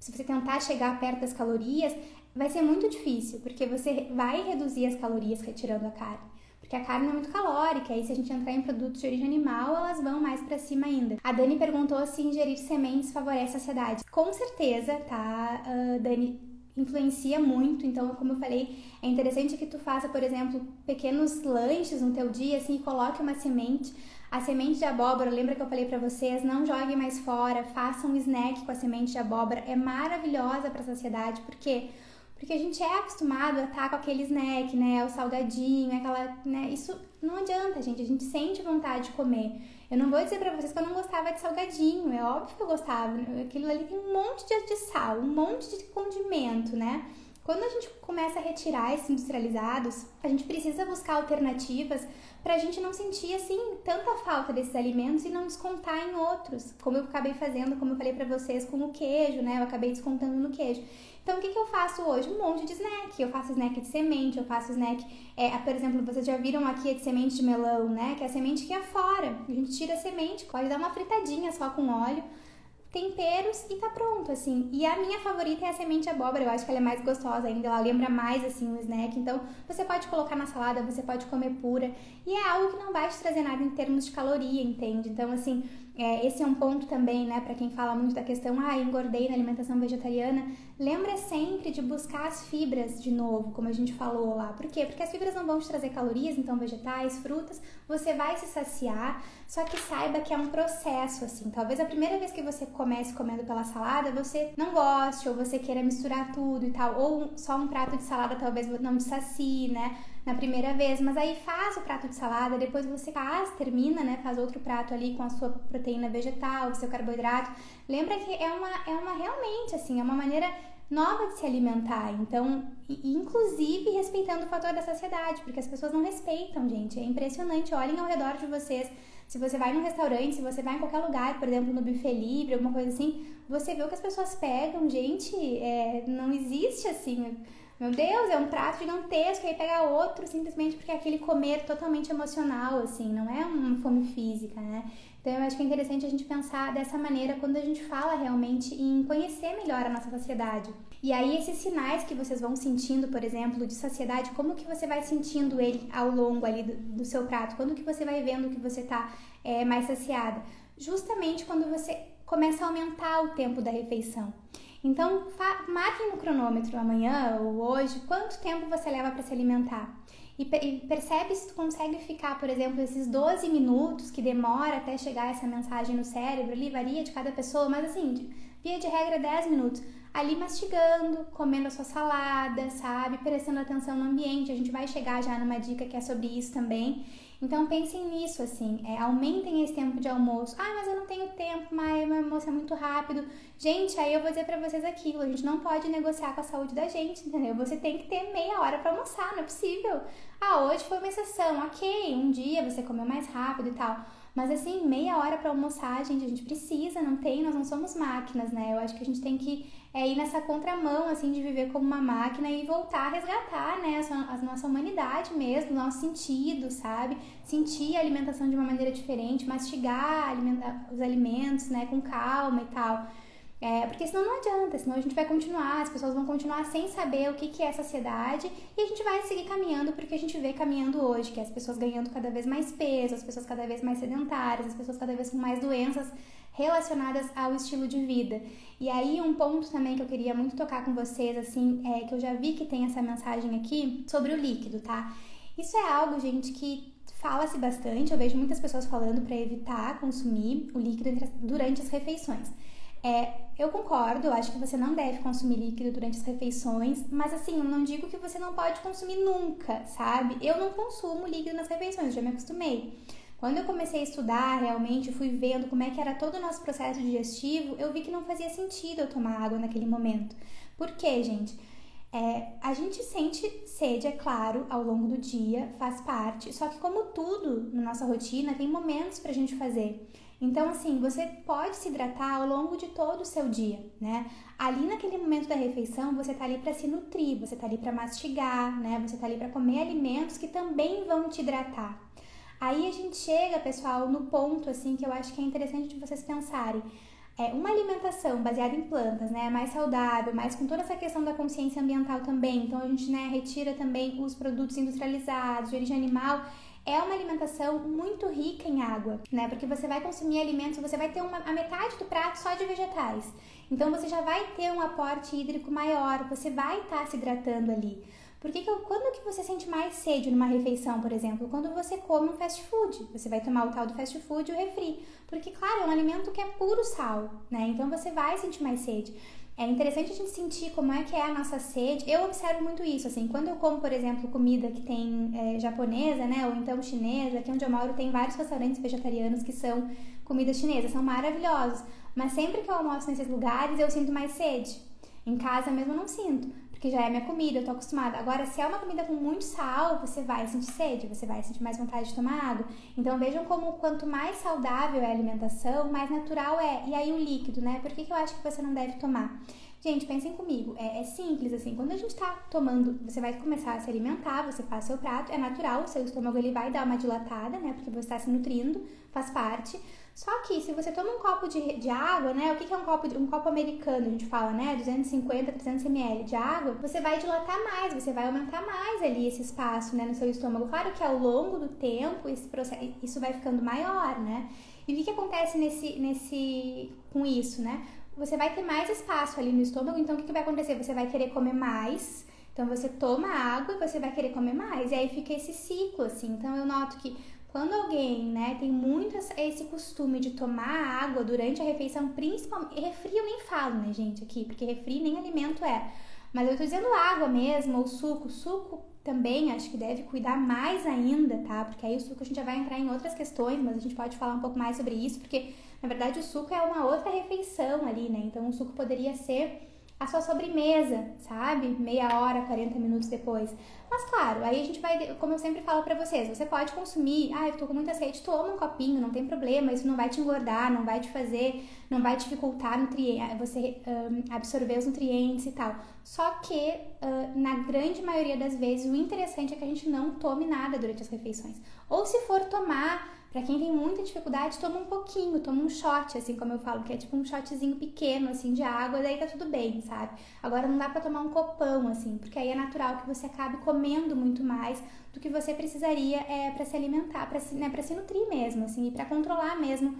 se você tentar chegar perto das calorias, vai ser muito difícil, porque você vai reduzir as calorias retirando a carne. Porque a carne é muito calórica, e se a gente entrar em produtos de origem animal, elas vão mais pra cima ainda. A Dani perguntou se ingerir sementes favorece a saciedade. Com certeza, tá, Dani? Influencia muito, então, como eu falei, é interessante que tu faça, por exemplo, pequenos lanches no teu dia, assim, e coloque uma semente. A semente de abóbora, lembra que eu falei pra vocês, não jogue mais fora, faça um snack com a semente de abóbora, é maravilhosa pra saciedade, por quê? Porque a gente é acostumado a estar com aquele snack, né, o salgadinho, aquela, né, isso não adianta, gente, a gente sente vontade de comer. Eu não vou dizer pra vocês que eu não gostava de salgadinho, é óbvio que eu gostava, aquilo ali tem um monte de sal, um monte de condimento, né? Quando a gente começa a retirar esses industrializados, a gente precisa buscar alternativas pra gente não sentir, assim, tanta falta desses alimentos e não descontar em outros, como eu acabei fazendo, como eu falei pra vocês, com o queijo, né, eu acabei descontando no queijo. Então, o que eu faço hoje? Um monte de snack. Eu faço snack de semente, eu faço snack... por exemplo, vocês já viram aqui a de semente de melão, né? Que é a semente que é fora. A gente tira a semente, pode dar uma fritadinha só com óleo, temperos e tá pronto, assim. E a minha favorita é a semente de abóbora. Eu acho que ela é mais gostosa ainda, ela lembra mais, assim, o snack. Então, você pode colocar na salada, você pode comer pura. E é algo que não vai te trazer nada em termos de caloria, entende? Então, assim... esse é um ponto também, né, para quem fala muito da questão, engordei na alimentação vegetariana, lembra sempre de buscar as fibras de novo, como a gente falou lá. Por quê? Porque as fibras não vão te trazer calorias, então vegetais, frutas, você vai se saciar, só que saiba que é um processo, assim. Talvez a primeira vez que você comece comendo pela salada, você não goste, ou você queira misturar tudo e tal, ou só um prato de salada talvez não te sacie, né, na primeira vez, mas aí faz o prato de salada, depois você termina, né, faz outro prato ali com a sua proteína vegetal, o seu carboidrato. Lembra que é uma realmente, assim, é uma maneira nova de se alimentar, então, inclusive respeitando o fator da saciedade, porque as pessoas não respeitam, gente, é impressionante, olhem ao redor de vocês, se você vai num restaurante, se você vai em qualquer lugar, por exemplo, no buffet livre, alguma coisa assim, você vê o que as pessoas pegam, gente, não existe assim... Meu Deus, é um prato gigantesco e aí pega outro simplesmente porque é aquele comer totalmente emocional, assim, não é uma fome física, né? Então eu acho que é interessante a gente pensar dessa maneira quando a gente fala realmente em conhecer melhor a nossa saciedade. E aí esses sinais que vocês vão sentindo, por exemplo, de saciedade, como que você vai sentindo ele ao longo ali do seu prato? Quando que você vai vendo que você tá mais saciada? Justamente quando você começa a aumentar o tempo da refeição. Então, marque no cronômetro amanhã ou hoje quanto tempo você leva para se alimentar. E percebe se tu consegue ficar, por exemplo, esses 12 minutos que demora até chegar essa mensagem no cérebro, ali varia de cada pessoa, mas assim, via de regra 10 minutos, ali mastigando, comendo a sua salada, sabe? Prestando atenção no ambiente, a gente vai chegar já numa dica que é sobre isso também. Então pensem nisso, assim, aumentem esse tempo de almoço. Mas eu não tenho tempo, mas meu almoço é muito rápido. Gente, aí eu vou dizer pra vocês aquilo, a gente não pode negociar com a saúde da gente, entendeu? Você tem que ter meia hora pra almoçar, não é possível. Hoje foi uma exceção, ok, um dia você comeu mais rápido e tal. Mas assim, meia hora pra almoçar, gente, a gente precisa, nós não somos máquinas, né? Eu acho que a gente tem que ir nessa contramão, assim, de viver como uma máquina e voltar a resgatar, né, a nossa humanidade mesmo, o nosso sentido, sabe? Sentir a alimentação de uma maneira diferente, mastigar os alimentos, né, com calma e tal. Porque senão não adianta, senão a gente vai continuar, as pessoas vão continuar sem saber o que é saciedade e a gente vai seguir caminhando porque a gente vê caminhando hoje, que é as pessoas ganhando cada vez mais peso, as pessoas cada vez mais sedentárias, as pessoas cada vez com mais doenças relacionadas ao estilo de vida. E aí um ponto também que eu queria muito tocar com vocês, assim, que eu já vi que tem essa mensagem aqui sobre o líquido, tá? Isso é algo, gente, que fala-se bastante, eu vejo muitas pessoas falando para evitar consumir o líquido durante as refeições. Eu concordo, eu acho que você não deve consumir líquido durante as refeições, mas assim, eu não digo que você não pode consumir nunca, sabe? Eu não consumo líquido nas refeições, já me acostumei. Quando eu comecei a estudar, realmente, fui vendo como é que era todo o nosso processo digestivo, eu vi que não fazia sentido eu tomar água naquele momento. Por quê, gente? A gente sente sede, é claro, ao longo do dia, faz parte, só que como tudo na nossa rotina, tem momentos pra gente fazer. Então, assim, você pode se hidratar ao longo de todo o seu dia, né? Ali naquele momento da refeição, você tá ali pra se nutrir, você tá ali pra mastigar, né? Você tá ali pra comer alimentos que também vão te hidratar. Aí a gente chega, pessoal, no ponto, assim, que eu acho que é interessante de vocês pensarem. Uma alimentação baseada em plantas, né, mais saudável, mas com toda essa questão da consciência ambiental também. Então a gente, né, retira também os produtos industrializados, de origem animal. É uma alimentação muito rica em água, né? Porque você vai consumir alimentos, você vai ter a metade do prato só de vegetais. Então você já vai ter um aporte hídrico maior, você vai estar se hidratando ali. Quando que você sente mais sede numa refeição, por exemplo? Quando você come um fast food. Você vai tomar o tal do fast food e o refri. Porque, claro, é um alimento que é puro sal, né? Então você vai sentir mais sede. É interessante a gente sentir como é que é a nossa sede. Eu observo muito isso, assim, quando eu como, por exemplo, comida que tem japonesa, né, ou então chinesa, aqui onde eu moro tem vários restaurantes vegetarianos que são comidas chinesas, são maravilhosos, mas sempre que eu almoço nesses lugares eu sinto mais sede. Em casa mesmo eu não sinto, porque já é minha comida, eu tô acostumada. Agora, se é uma comida com muito sal, você vai sentir sede, você vai sentir mais vontade de tomar água. Então, vejam como quanto mais saudável é a alimentação, mais natural é. E aí o líquido, né? Por que eu acho que você não deve tomar? Gente, pensem comigo, é simples assim, quando a gente tá tomando, você vai começar a se alimentar, você faz seu prato, é natural, o seu estômago ele vai dar uma dilatada, né? Porque você tá se nutrindo, faz parte. Só que se você toma um copo de água, né? O que é um copo americano, a gente fala, né? 250, 300 ml de água, você vai dilatar mais, você vai aumentar mais ali esse espaço, né, no seu estômago. Claro que ao longo do tempo, esse processo, isso vai ficando maior, né? E o que acontece com isso, né? Você vai ter mais espaço ali no estômago, então o que vai acontecer? Você vai querer comer mais, então você toma água e você vai querer comer mais, e aí fica esse ciclo, assim. Então eu noto que quando alguém, né, tem muito esse costume de tomar água durante a refeição, principalmente, refri eu nem falo, né, gente, aqui, porque refri nem alimento é, mas eu tô dizendo água mesmo, ou suco também, acho que deve cuidar mais ainda, tá, porque aí o suco a gente já vai entrar em outras questões, mas a gente pode falar um pouco mais sobre isso, porque, na verdade, o suco é uma outra refeição ali, né, então o suco poderia ser a sua sobremesa, sabe? Meia hora, 40 minutos depois. Mas claro, aí a gente vai, como eu sempre falo pra vocês, você pode consumir, eu tô com muita sede, toma um copinho, não tem problema, isso não vai te engordar, não vai te fazer, não vai dificultar você absorver os nutrientes e tal. Só que, na grande maioria das vezes, o interessante é que a gente não tome nada durante as refeições. Ou se for tomar, pra quem tem muita dificuldade, toma um pouquinho, toma um shot, assim como eu falo, que é tipo um shotzinho pequeno, assim, de água, daí tá tudo bem, sabe? Agora não dá pra tomar um copão, assim, porque aí é natural que você acabe comendo muito mais do que você precisaria pra se alimentar, pra se nutrir mesmo, assim, e pra controlar mesmo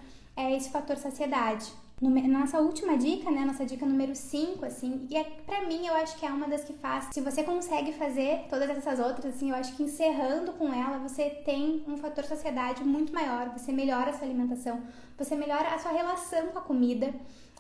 esse fator saciedade. Nossa última dica, né, nossa dica número 5, assim, e pra mim eu acho que é uma das que faz, se você consegue fazer todas essas outras, assim, eu acho que encerrando com ela, você tem um fator saciedade muito maior, você melhora a sua alimentação, você melhora a sua relação com a comida.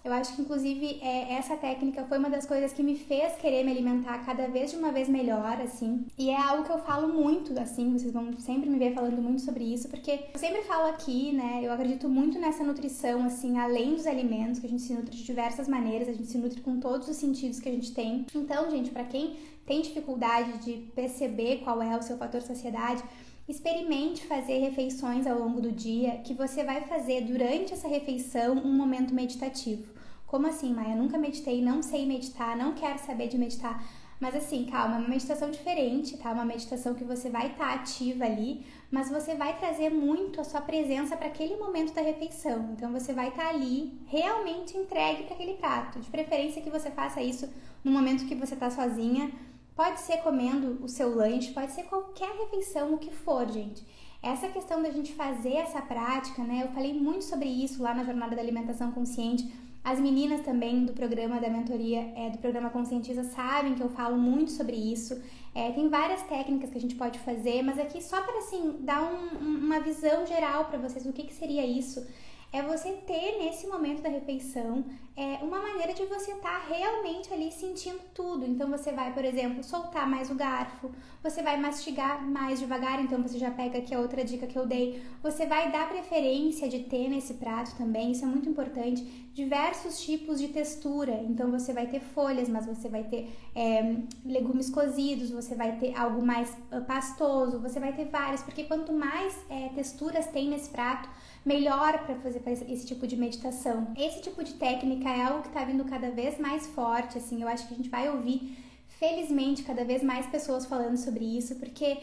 Eu acho que, inclusive, essa técnica foi uma das coisas que me fez querer me alimentar cada vez de uma vez melhor, assim. E é algo que eu falo muito, assim, vocês vão sempre me ver falando muito sobre isso, porque eu sempre falo aqui, né, eu acredito muito nessa nutrição, assim, além dos alimentos, que a gente se nutre de diversas maneiras, a gente se nutre com todos os sentidos que a gente tem. Então, gente, pra quem tem dificuldade de perceber qual é o seu fator saciedade, experimente fazer refeições ao longo do dia, que você vai fazer durante essa refeição um momento meditativo. Como assim, Maia? Nunca meditei, não sei meditar, não quero saber de meditar. Mas assim, calma, é uma meditação diferente, tá? Uma meditação que você vai estar ativa ali, mas você vai trazer muito a sua presença para aquele momento da refeição. Então você vai estar ali realmente entregue para aquele prato. De preferência que você faça isso no momento que você está sozinha. Pode ser comendo o seu lanche, pode ser qualquer refeição, o que for, gente. Essa questão da gente fazer essa prática, né? Eu falei muito sobre isso lá na Jornada da Alimentação Consciente. As meninas também do programa da mentoria, do programa Conscientiza, sabem que eu falo muito sobre isso. Tem várias técnicas que a gente pode fazer, mas aqui só para, assim, dar uma visão geral para vocês do que seria isso. é você ter nesse momento da refeição uma maneira de você estar realmente ali sentindo tudo. Então você vai, por exemplo, soltar mais o garfo, você vai mastigar mais devagar, então você já pega aqui a outra dica que eu dei, você vai dar preferência de ter nesse prato também, isso é muito importante, diversos tipos de textura, então você vai ter folhas, mas você vai ter legumes cozidos, você vai ter algo mais pastoso, você vai ter vários, porque quanto mais texturas tem nesse prato, melhor para fazer esse tipo de meditação. Esse tipo de técnica é algo que está vindo cada vez mais forte, assim, eu acho que a gente vai ouvir, felizmente, cada vez mais pessoas falando sobre isso, porque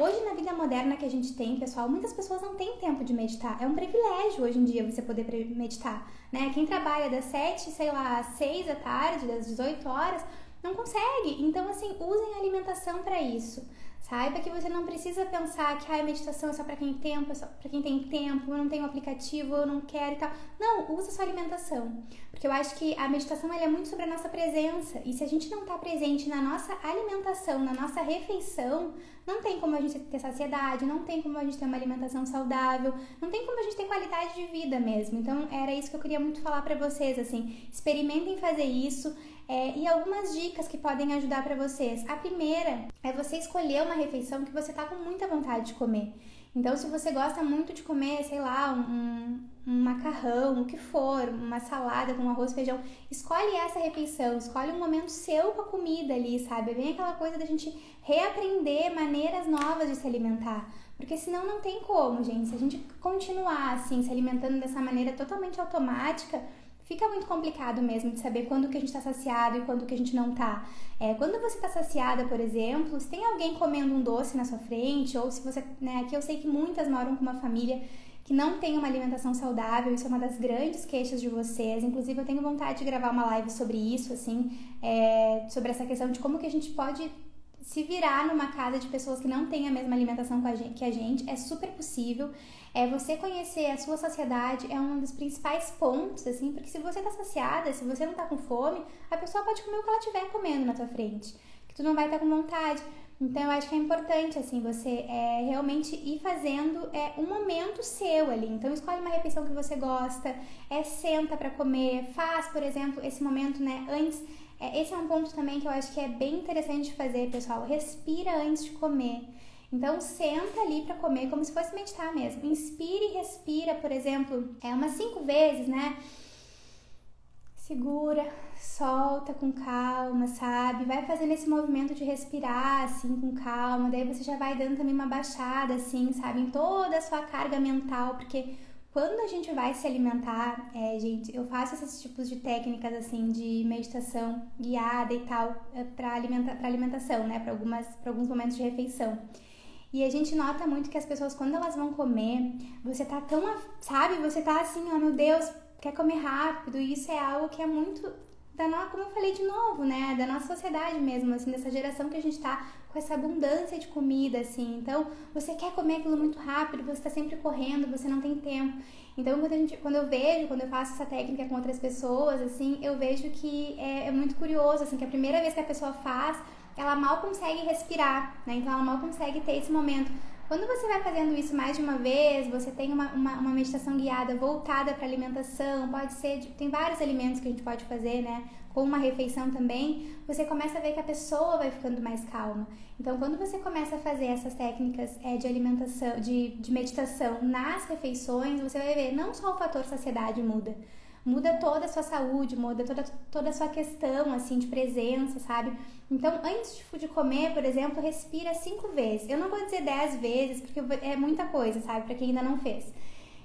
hoje na vida moderna que a gente tem, pessoal, muitas pessoas não têm tempo de meditar. É um privilégio hoje em dia você poder meditar, né? Quem trabalha das 7, sei lá, às 6 da tarde, das 18 horas, não consegue. Então, assim, usem a alimentação para isso. Saiba que você não precisa pensar que a meditação é só para quem tem tempo, é só para quem tem tempo, eu não tenho aplicativo, eu não quero e tal. Não, usa a sua alimentação. Porque eu acho que a meditação ela é muito sobre a nossa presença. E se a gente não está presente na nossa alimentação, na nossa refeição, não tem como a gente ter saciedade, não tem como a gente ter uma alimentação saudável, não tem como a gente ter qualidade de vida mesmo. Então, era isso que eu queria muito falar para vocês, assim. Experimentem fazer isso. E algumas dicas que podem ajudar para vocês. A primeira é você escolher uma refeição que você tá com muita vontade de comer. Então, se você gosta muito de comer, sei lá, um macarrão, o que for, uma salada com arroz, feijão, escolhe essa refeição, escolhe um momento seu com a comida ali, sabe? É bem aquela coisa da gente reaprender maneiras novas de se alimentar. Porque senão não tem como, gente. Se a gente continuar assim, se alimentando dessa maneira totalmente automática, fica muito complicado mesmo de saber quando que a gente tá saciado e quando que a gente não tá. Quando você tá saciada, por exemplo, se tem alguém comendo um doce na sua frente, ou se você, né, aqui eu sei que muitas moram com uma família que não tem uma alimentação saudável, isso é uma das grandes queixas de vocês. Inclusive, eu tenho vontade de gravar uma live sobre isso, assim, sobre essa questão de como que a gente pode se virar numa casa de pessoas que não têm a mesma alimentação que a gente. É super possível. Você conhecer a sua saciedade é um dos principais pontos, assim, porque se você tá saciada, se você não tá com fome, a pessoa pode comer o que ela estiver comendo na tua frente, que tu não vai estar com vontade. Então, eu acho que é importante, assim, você realmente ir fazendo um momento seu ali. Então, escolhe uma refeição que você gosta, senta pra comer, faz, por exemplo, esse momento, né, antes. Esse é um ponto também que eu acho que é bem interessante de fazer, pessoal. Respira antes de comer. Então, senta ali pra comer como se fosse meditar mesmo. Inspira e respira, por exemplo, umas 5 vezes, né? Segura, solta com calma, sabe? Vai fazendo esse movimento de respirar, assim, com calma. Daí você já vai dando também uma baixada, assim, sabe? Em toda a sua carga mental, porque quando a gente vai se alimentar, gente, eu faço esses tipos de técnicas, assim, de meditação guiada e tal, pra alimentação, né? Pra alguns momentos de refeição. E a gente nota muito que as pessoas, quando elas vão comer, você tá tão, sabe? Você tá assim, ó, meu Deus, quer comer rápido. E isso é algo que é muito como eu falei de novo, né? Da nossa sociedade mesmo, assim, dessa geração que a gente tá com essa abundância de comida, assim. Então, você quer comer aquilo muito rápido, você tá sempre correndo, você não tem tempo. Então, quando eu faço essa técnica com outras pessoas, assim, eu vejo que é muito curioso, assim, que a primeira vez que a pessoa faz, ela mal consegue respirar, né? Então, ela mal consegue ter esse momento. Quando você vai fazendo isso mais de uma vez, você tem uma meditação guiada voltada para alimentação, pode ser, tem vários alimentos que a gente pode fazer, né? Com uma refeição também, você começa a ver que a pessoa vai ficando mais calma. Então, quando você começa a fazer essas técnicas de alimentação, de meditação nas refeições, você vai ver, não só o fator saciedade muda toda a sua saúde, muda toda a sua questão, assim, de presença, sabe? Então, antes de comer, por exemplo, respira 5 vezes. Eu não vou dizer 10 vezes, porque é muita coisa, sabe? Pra quem ainda não fez.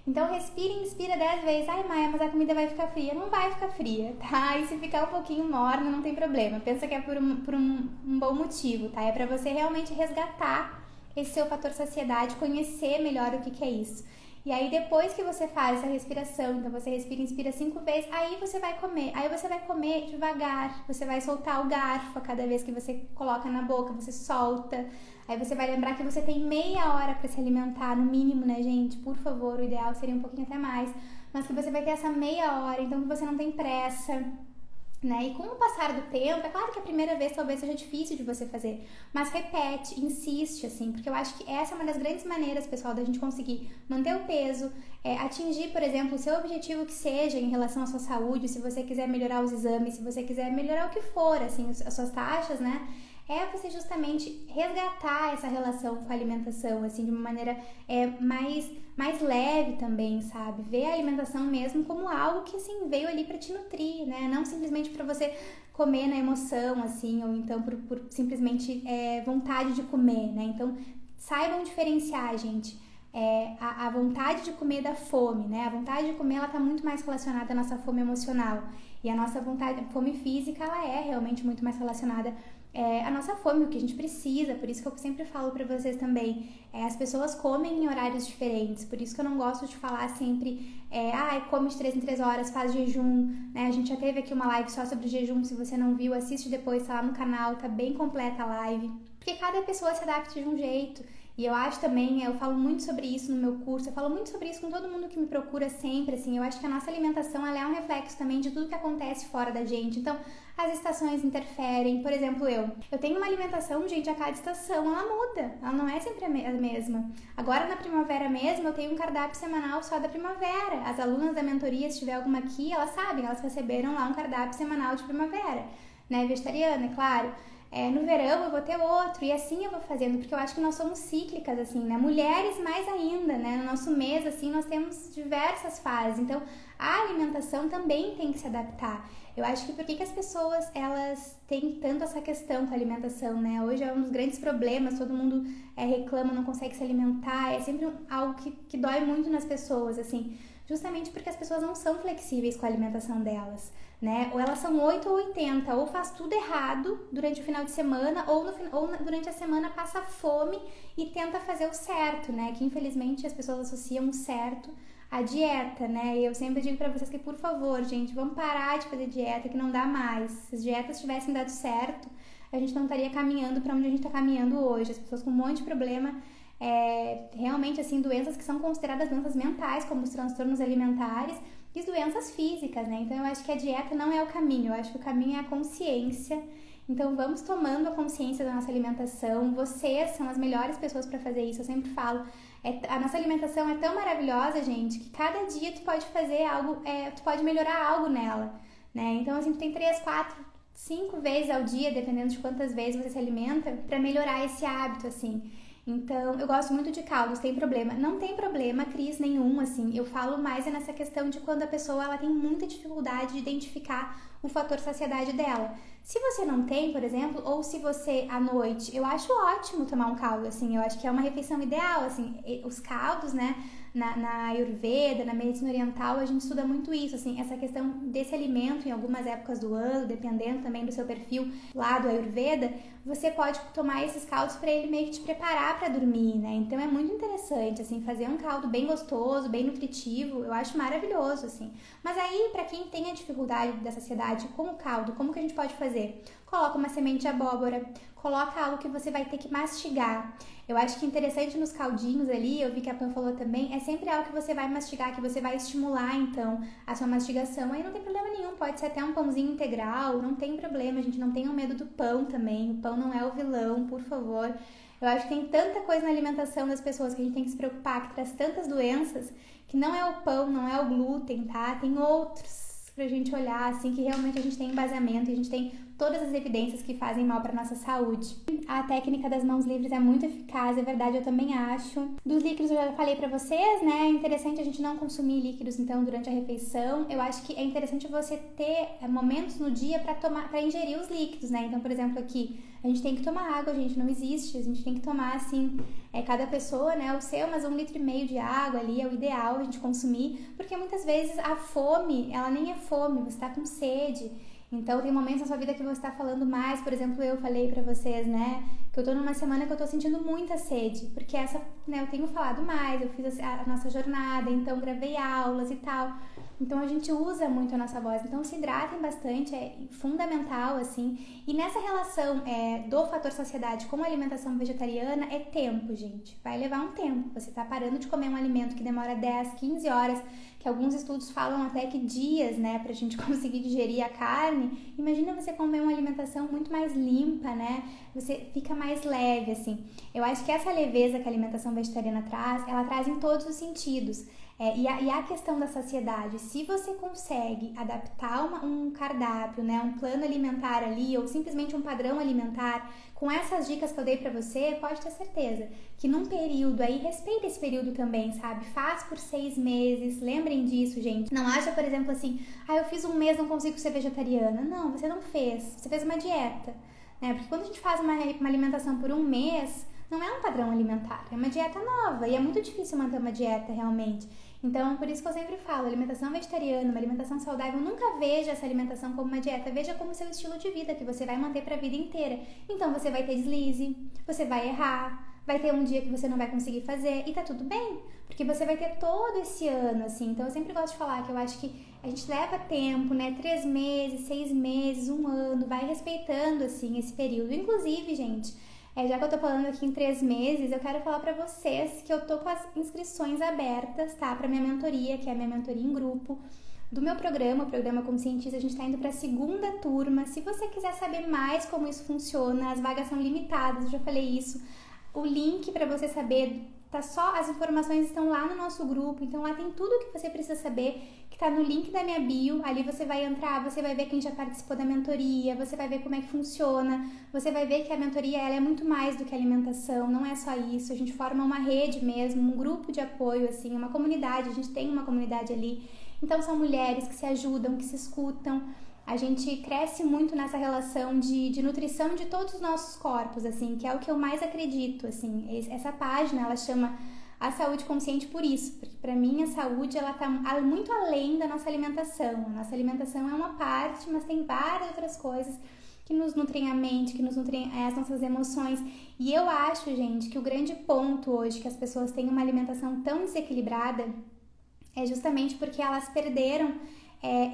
Então, respira e inspira 10 vezes. Ai, Maia, mas a comida vai ficar fria. Não vai ficar fria, tá? E se ficar um pouquinho morna, não tem problema. Pensa que é por um bom motivo, tá? É pra você realmente resgatar esse seu fator saciedade, conhecer melhor o que é isso. E aí, depois que você faz essa respiração, então você respira e inspira 5 vezes, aí você vai comer. Aí você vai comer devagar, você vai soltar o garfo a cada vez que você coloca na boca, você solta. Aí você vai lembrar que você tem meia hora para se alimentar, no mínimo, né, gente? Por favor, o ideal seria um pouquinho até mais. Mas que você vai ter essa meia hora, então que você não tem pressa. né? E com o passar do tempo, é claro que a primeira vez talvez seja difícil de você fazer, mas repete, insiste, assim, porque eu acho que essa é uma das grandes maneiras, pessoal, da gente conseguir manter o peso, atingir, por exemplo, o seu objetivo que seja em relação à sua saúde, se você quiser melhorar os exames, se você quiser melhorar o que for, assim, as suas taxas, né? É você justamente resgatar essa relação com a alimentação, assim, de uma maneira mais leve também, sabe? Ver a alimentação mesmo como algo que, assim, veio ali pra te nutrir, né? Não simplesmente pra você comer na emoção, assim, ou então por simplesmente vontade de comer, né? Então, saibam diferenciar, gente. A vontade de comer da fome, né? A vontade de comer, ela tá muito mais relacionada à nossa fome emocional. E a nossa fome física, ela é realmente muito mais relacionada a nossa fome, o que a gente precisa. Por isso que eu sempre falo pra vocês também, as pessoas comem em horários diferentes, por isso que eu não gosto de falar sempre, come de 3 em 3 horas, faz jejum, né? A gente já teve aqui uma live só sobre jejum, se você não viu, assiste depois, tá lá no canal, tá bem completa a live, porque cada pessoa se adapta de um jeito. E eu acho também, eu falo muito sobre isso no meu curso, eu falo muito sobre isso com todo mundo que me procura sempre, assim, eu acho que a nossa alimentação, ela é um reflexo também de tudo que acontece fora da gente. Então, as estações interferem, por exemplo, eu tenho uma alimentação, gente, a cada estação ela muda, ela não é sempre a mesma. Agora, na primavera mesmo, eu tenho um cardápio semanal só da primavera. As alunas da mentoria, se tiver alguma aqui, elas sabem, elas receberam lá um cardápio semanal de primavera, né, vegetariana, é claro. No verão eu vou ter outro, e assim eu vou fazendo, porque eu acho que nós somos cíclicas, assim, né? Mulheres mais ainda, né? No nosso mês, assim, nós temos diversas fases, então a alimentação também tem que se adaptar. Eu acho que por que as pessoas, elas têm tanto essa questão com a alimentação, né? Hoje é um dos grandes problemas, todo mundo reclama, não consegue se alimentar, é sempre algo que dói muito nas pessoas, assim, justamente porque as pessoas não são flexíveis com a alimentação delas, né? Ou elas são 8 ou 80, ou faz tudo errado durante o final de semana, ou durante a semana passa fome e tenta fazer o certo, né? Que infelizmente as pessoas associam o certo à dieta, né? E eu sempre digo pra vocês que, por favor, gente, vamos parar de fazer dieta, que não dá mais. Se as dietas tivessem dado certo, a gente não estaria caminhando pra onde a gente tá caminhando hoje. As pessoas com um monte de problema, realmente, assim, doenças que são consideradas doenças mentais, como os transtornos alimentares, e doenças físicas, né? Então eu acho que a dieta não é o caminho, eu acho que o caminho é a consciência. Então vamos tomando a consciência da nossa alimentação. Vocês são as melhores pessoas para fazer isso, eu sempre falo. A nossa alimentação é tão maravilhosa, gente, que cada dia tu pode fazer algo, tu pode melhorar algo nela, né? Então assim, tu tem 3, 4, 5 vezes ao dia, dependendo de quantas vezes você se alimenta, para melhorar esse hábito, assim. Então, eu gosto muito de caldos, tem problema? Não tem problema, Cris, nenhum, assim. Eu falo mais nessa questão de quando a pessoa, ela tem muita dificuldade de identificar o fator saciedade dela. Se você não tem, por exemplo, ou se você, à noite, eu acho ótimo tomar um caldo, assim. Eu acho que é uma refeição ideal, assim. Os caldos, né, na Ayurveda, na medicina oriental, a gente estuda muito isso, assim. Essa questão desse alimento em algumas épocas do ano, dependendo também do seu perfil lá do Ayurveda, você pode tomar esses caldos para ele meio que te preparar para dormir, né? Então é muito interessante, assim, fazer um caldo bem gostoso, bem nutritivo, eu acho maravilhoso, assim. Mas aí, para quem tem a dificuldade da saciedade com o caldo, como que a gente pode fazer? Coloca uma semente de abóbora, coloca algo que você vai ter que mastigar. Eu acho que interessante nos caldinhos ali, eu vi que a Pan falou também, é sempre algo que você vai mastigar, que você vai estimular, então, a sua mastigação. Aí não tem problema nenhum, pode ser até um pãozinho integral, não tem problema, gente, não tenham medo do pão também, o pão não é o vilão, por favor. Eu acho que tem tanta coisa na alimentação das pessoas que a gente tem que se preocupar, que traz tantas doenças, que não é o pão, não é o glúten, tá? Tem outros pra gente olhar, assim, que realmente a gente tem embasamento e a gente tem todas as evidências que fazem mal para nossa saúde. A técnica das mãos livres é muito eficaz, é verdade, eu também acho. Dos líquidos eu já falei para vocês, né? É interessante a gente não consumir líquidos, então, durante a refeição. Eu acho que é interessante você ter momentos no dia para ingerir os líquidos, né? Então, por exemplo, aqui, a gente tem que tomar água, gente, não existe. A gente tem que tomar, assim, cada pessoa, né, o seu, mas 1,5 litro de água ali é o ideal a gente consumir, porque muitas vezes a fome, ela nem é fome, você tá com sede. Então, tem momentos na sua vida que você tá falando mais, por exemplo, eu falei pra vocês, né, que eu tô numa semana que eu tô sentindo muita sede, porque essa, né, eu tenho falado mais, eu fiz a nossa jornada, então gravei aulas e tal. Então a gente usa muito a nossa voz. Então se hidratem bastante, é fundamental, assim. E nessa relação do fator saciedade com a alimentação vegetariana é tempo, gente. Vai levar um tempo. Você tá parando de comer um alimento que demora 10, 15 horas, que alguns estudos falam até que dias, né, pra gente conseguir digerir a carne. Imagina você comer uma alimentação muito mais limpa, né? Você fica mais leve, assim. Eu acho que essa leveza que a alimentação vegetariana traz, ela traz em todos os sentidos. E a questão da saciedade, se você consegue adaptar um cardápio, né, um plano alimentar ali, ou simplesmente um padrão alimentar, com essas dicas que eu dei pra você, pode ter certeza que num período aí, respeita esse período também, sabe? Faz por 6 meses, lembrem disso, gente. Não acha, por exemplo, assim, eu fiz um mês, não consigo ser vegetariana. Não, você não fez, você fez uma dieta, né? Porque quando a gente faz uma alimentação por um mês, não é um padrão alimentar, é uma dieta nova e é muito difícil manter uma dieta realmente. Então, por isso que eu sempre falo, alimentação vegetariana, uma alimentação saudável, nunca veja essa alimentação como uma dieta, veja como seu estilo de vida, que você vai manter pra vida inteira. Então, você vai ter deslize, você vai errar, vai ter um dia que você não vai conseguir fazer e tá tudo bem, porque você vai ter todo esse ano, assim. Então, eu sempre gosto de falar que eu acho que a gente leva tempo, né, 3 meses, 6 meses, 1 ano, vai respeitando, assim, esse período. Inclusive, gente, já que eu tô falando aqui em 3 meses, eu quero falar pra vocês que eu tô com as inscrições abertas, tá? Pra minha mentoria, que é a minha mentoria em grupo, do meu programa, o Programa Conscientiza. A gente tá indo pra 2ª turma. Se você quiser saber mais como isso funciona, as vagas são limitadas, eu já falei isso. O link pra você saber, as informações estão lá no nosso grupo, então lá tem tudo o que você precisa saber, que tá no link da minha bio. Ali você vai entrar, você vai ver quem já participou da mentoria, você vai ver como é que funciona, você vai ver que a mentoria ela é muito mais do que alimentação, não é só isso, a gente forma uma rede mesmo, um grupo de apoio, assim, uma comunidade, a gente tem uma comunidade ali, então são mulheres que se ajudam, que se escutam. A gente cresce muito nessa relação de nutrição de todos os nossos corpos, assim, que é o que eu mais acredito, assim. Essa página, ela chama A Saúde Consciente por isso, porque pra mim a saúde, ela tá muito além da nossa alimentação. A nossa alimentação é uma parte, mas tem várias outras coisas que nos nutrem a mente, que nos nutrem as nossas emoções. E eu acho, gente, que o grande ponto hoje que as pessoas têm uma alimentação tão desequilibrada é justamente porque elas perderam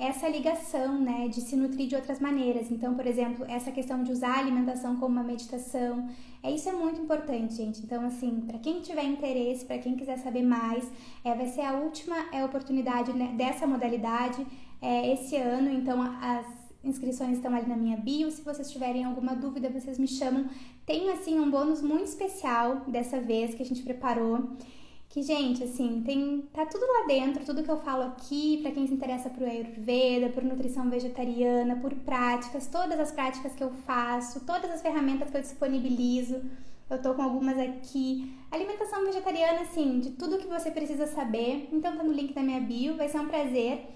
essa ligação, né, de se nutrir de outras maneiras. Então, por exemplo, essa questão de usar a alimentação como uma meditação, isso é muito importante, gente. Então, assim, para quem tiver interesse, para quem quiser saber mais, vai ser a última oportunidade, né, dessa modalidade esse ano. Então, as inscrições estão ali na minha bio. Se vocês tiverem alguma dúvida, vocês me chamam. Tem, assim, um bônus muito especial dessa vez que a gente preparou. Que, gente, assim, tá tudo lá dentro, tudo que eu falo aqui, pra quem se interessa por Ayurveda, por nutrição vegetariana, por práticas, todas as práticas que eu faço, todas as ferramentas que eu disponibilizo, eu tô com algumas aqui. Alimentação vegetariana, assim, de tudo que você precisa saber, então tá no link da minha bio, vai ser um prazer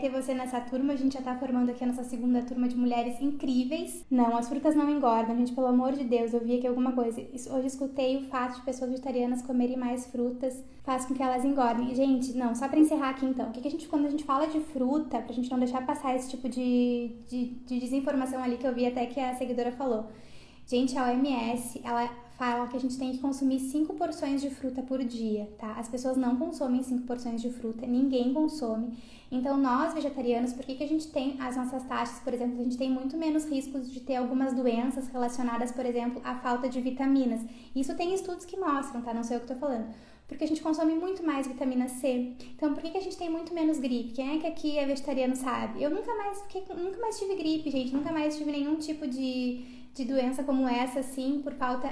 ter você nessa turma. A gente já tá formando aqui a nossa 2ª turma de mulheres incríveis. Não, as frutas não engordam, gente, pelo amor de Deus, eu vi aqui alguma coisa. Hoje escutei o fato de pessoas vegetarianas comerem mais frutas faz com que elas engordem. Gente, não, só pra encerrar aqui então, quando a gente fala de fruta, pra gente não deixar passar esse tipo de desinformação ali que eu vi até que a seguidora falou. Gente, a OMS, ela fala que a gente tem que consumir 5 porções de fruta por dia, tá? As pessoas não consomem 5 porções de fruta, ninguém consome. Então, nós, vegetarianos, por que a gente tem as nossas taxas, por exemplo, a gente tem muito menos riscos de ter algumas doenças relacionadas, por exemplo, à falta de vitaminas. Isso tem estudos que mostram, tá? Não sei o que eu tô falando. Porque a gente consome muito mais vitamina C. Então, por que a gente tem muito menos gripe? Quem é que aqui é vegetariano sabe? Eu nunca mais tive gripe, gente. Nunca mais tive nenhum tipo de doença como essa, assim, por falta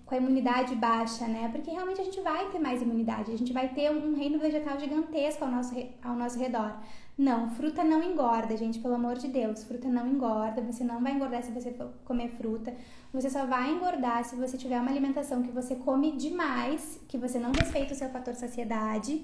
com a imunidade baixa, né? Porque realmente a gente vai ter mais imunidade. A gente vai ter um reino vegetal gigantesco ao nosso redor. Não, fruta não engorda, gente, pelo amor de Deus. Fruta não engorda, você não vai engordar se você for comer fruta. Você só vai engordar se você tiver uma alimentação que você come demais, que você não respeita o seu fator saciedade,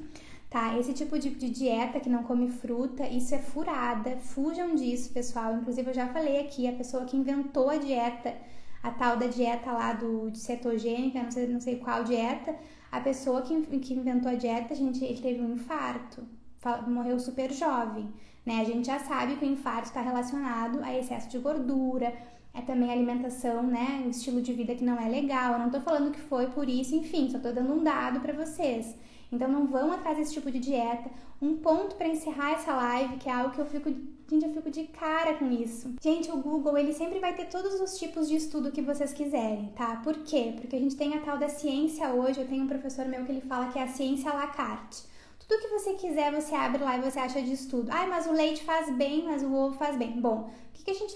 tá? Esse tipo de dieta que não come fruta, isso é furada. Fujam disso, pessoal. Inclusive, eu já falei aqui, a pessoa que inventou a dieta, a tal da dieta lá de cetogênica, não sei qual dieta, a pessoa que inventou a dieta, gente, ele teve um infarto. Morreu super jovem, né? A gente já sabe que o infarto está relacionado a excesso de gordura, também alimentação, né? Um estilo de vida que não é legal. Eu não tô falando que foi por isso, enfim, só tô dando um dado para vocês. Então não vão atrás desse tipo de dieta. Um ponto para encerrar essa live, que é algo que eu fico de cara com isso. Gente, o Google, ele sempre vai ter todos os tipos de estudo que vocês quiserem, tá? Por quê? Porque a gente tem a tal da ciência hoje, eu tenho um professor meu que ele fala que é a ciência à la carte. Tudo que você quiser, você abre lá e você acha de estudo. Ai, mas o leite faz bem, mas o ovo faz bem. Bom,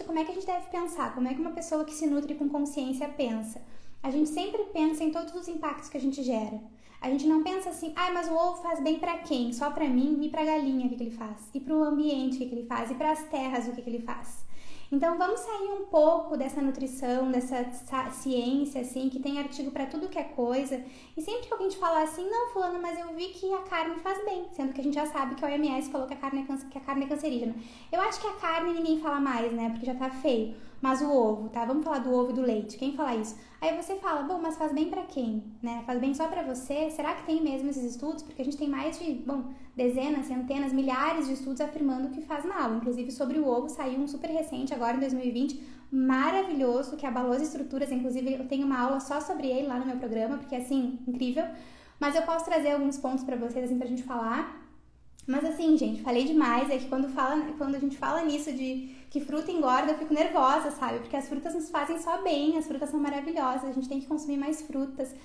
como é que a gente deve pensar? Como é que uma pessoa que se nutre com consciência pensa? A gente sempre pensa em todos os impactos que a gente gera. A gente não pensa assim, mas o ovo faz bem pra quem? Só pra mim e pra galinha, o que ele faz? E pro ambiente, o que ele faz? E pras terras, o que ele faz? Então vamos sair um pouco dessa nutrição, dessa ciência, assim, que tem artigo pra tudo que é coisa. E sempre que alguém te falar assim, não, fulano, mas eu vi que a carne faz bem, sendo que a gente já sabe que a OMS falou que a carne é cancerígena. Eu acho que a carne ninguém fala mais, né, porque já tá feio. Mas o ovo, tá? Vamos falar do ovo e do leite. Quem fala isso? Aí você fala, bom, mas faz bem pra quem? Né? Faz bem só pra você? Será que tem mesmo esses estudos? Porque a gente tem mais de, dezenas, centenas, milhares de estudos afirmando que faz mal. Inclusive sobre o ovo saiu um super recente agora em 2020, maravilhoso, que abalou as estruturas. Inclusive eu tenho uma aula só sobre ele lá no meu programa, porque assim, incrível. Mas eu posso trazer alguns pontos pra vocês, assim, pra gente falar. Mas assim, gente, falei demais, é que quando a gente fala nisso de que fruta engorda, eu fico nervosa, sabe? Porque as frutas nos fazem só bem, as frutas são maravilhosas, a gente tem que consumir mais frutas.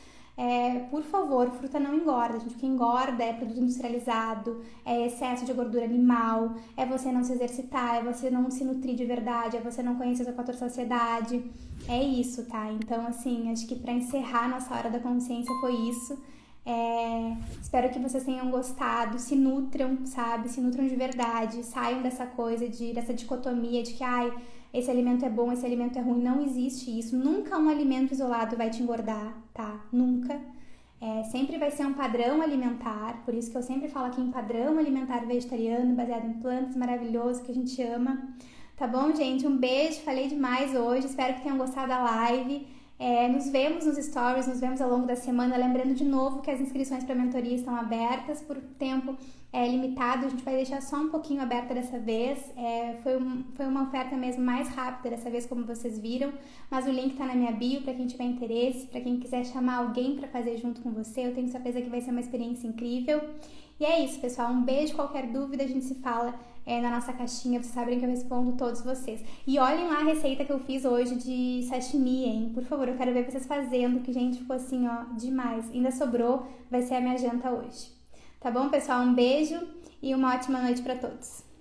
Por favor, fruta não engorda, gente. O que engorda é produto industrializado, é excesso de gordura animal, é você não se exercitar, é você não se nutrir de verdade, é você não conhecer sua própria saciedade. É isso, tá? Então, assim, acho que pra encerrar nossa hora da consciência foi isso. Espero que vocês tenham gostado, se nutram, sabe? Se nutram de verdade, saiam dessa coisa, dessa dicotomia de que, esse alimento é bom, esse alimento é ruim. Não existe isso. Nunca um alimento isolado vai te engordar, tá? Nunca. Sempre vai ser um padrão alimentar, por isso que eu sempre falo aqui em padrão alimentar vegetariano, baseado em plantas, maravilhoso, que a gente ama. Tá bom, gente? Um beijo, falei demais hoje, espero que tenham gostado da live. Nos vemos nos stories, nos vemos ao longo da semana. Lembrando de novo que as inscrições para a mentoria estão abertas por tempo limitado. A gente vai deixar só um pouquinho aberta dessa vez. Foi uma oferta mesmo mais rápida dessa vez, como vocês viram. Mas o link tá na minha bio para quem tiver interesse, para quem quiser chamar alguém para fazer junto com você. Eu tenho certeza que vai ser uma experiência incrível. E é isso, pessoal. Um beijo. Qualquer dúvida, a gente se fala na nossa caixinha. Vocês sabem que eu respondo todos vocês. E olhem lá a receita que eu fiz hoje de sashimi, hein? Por favor, eu quero ver vocês fazendo, que, gente, ficou assim, ó, demais. Ainda sobrou, vai ser a minha janta hoje. Tá bom, pessoal? Um beijo e uma ótima noite pra todos.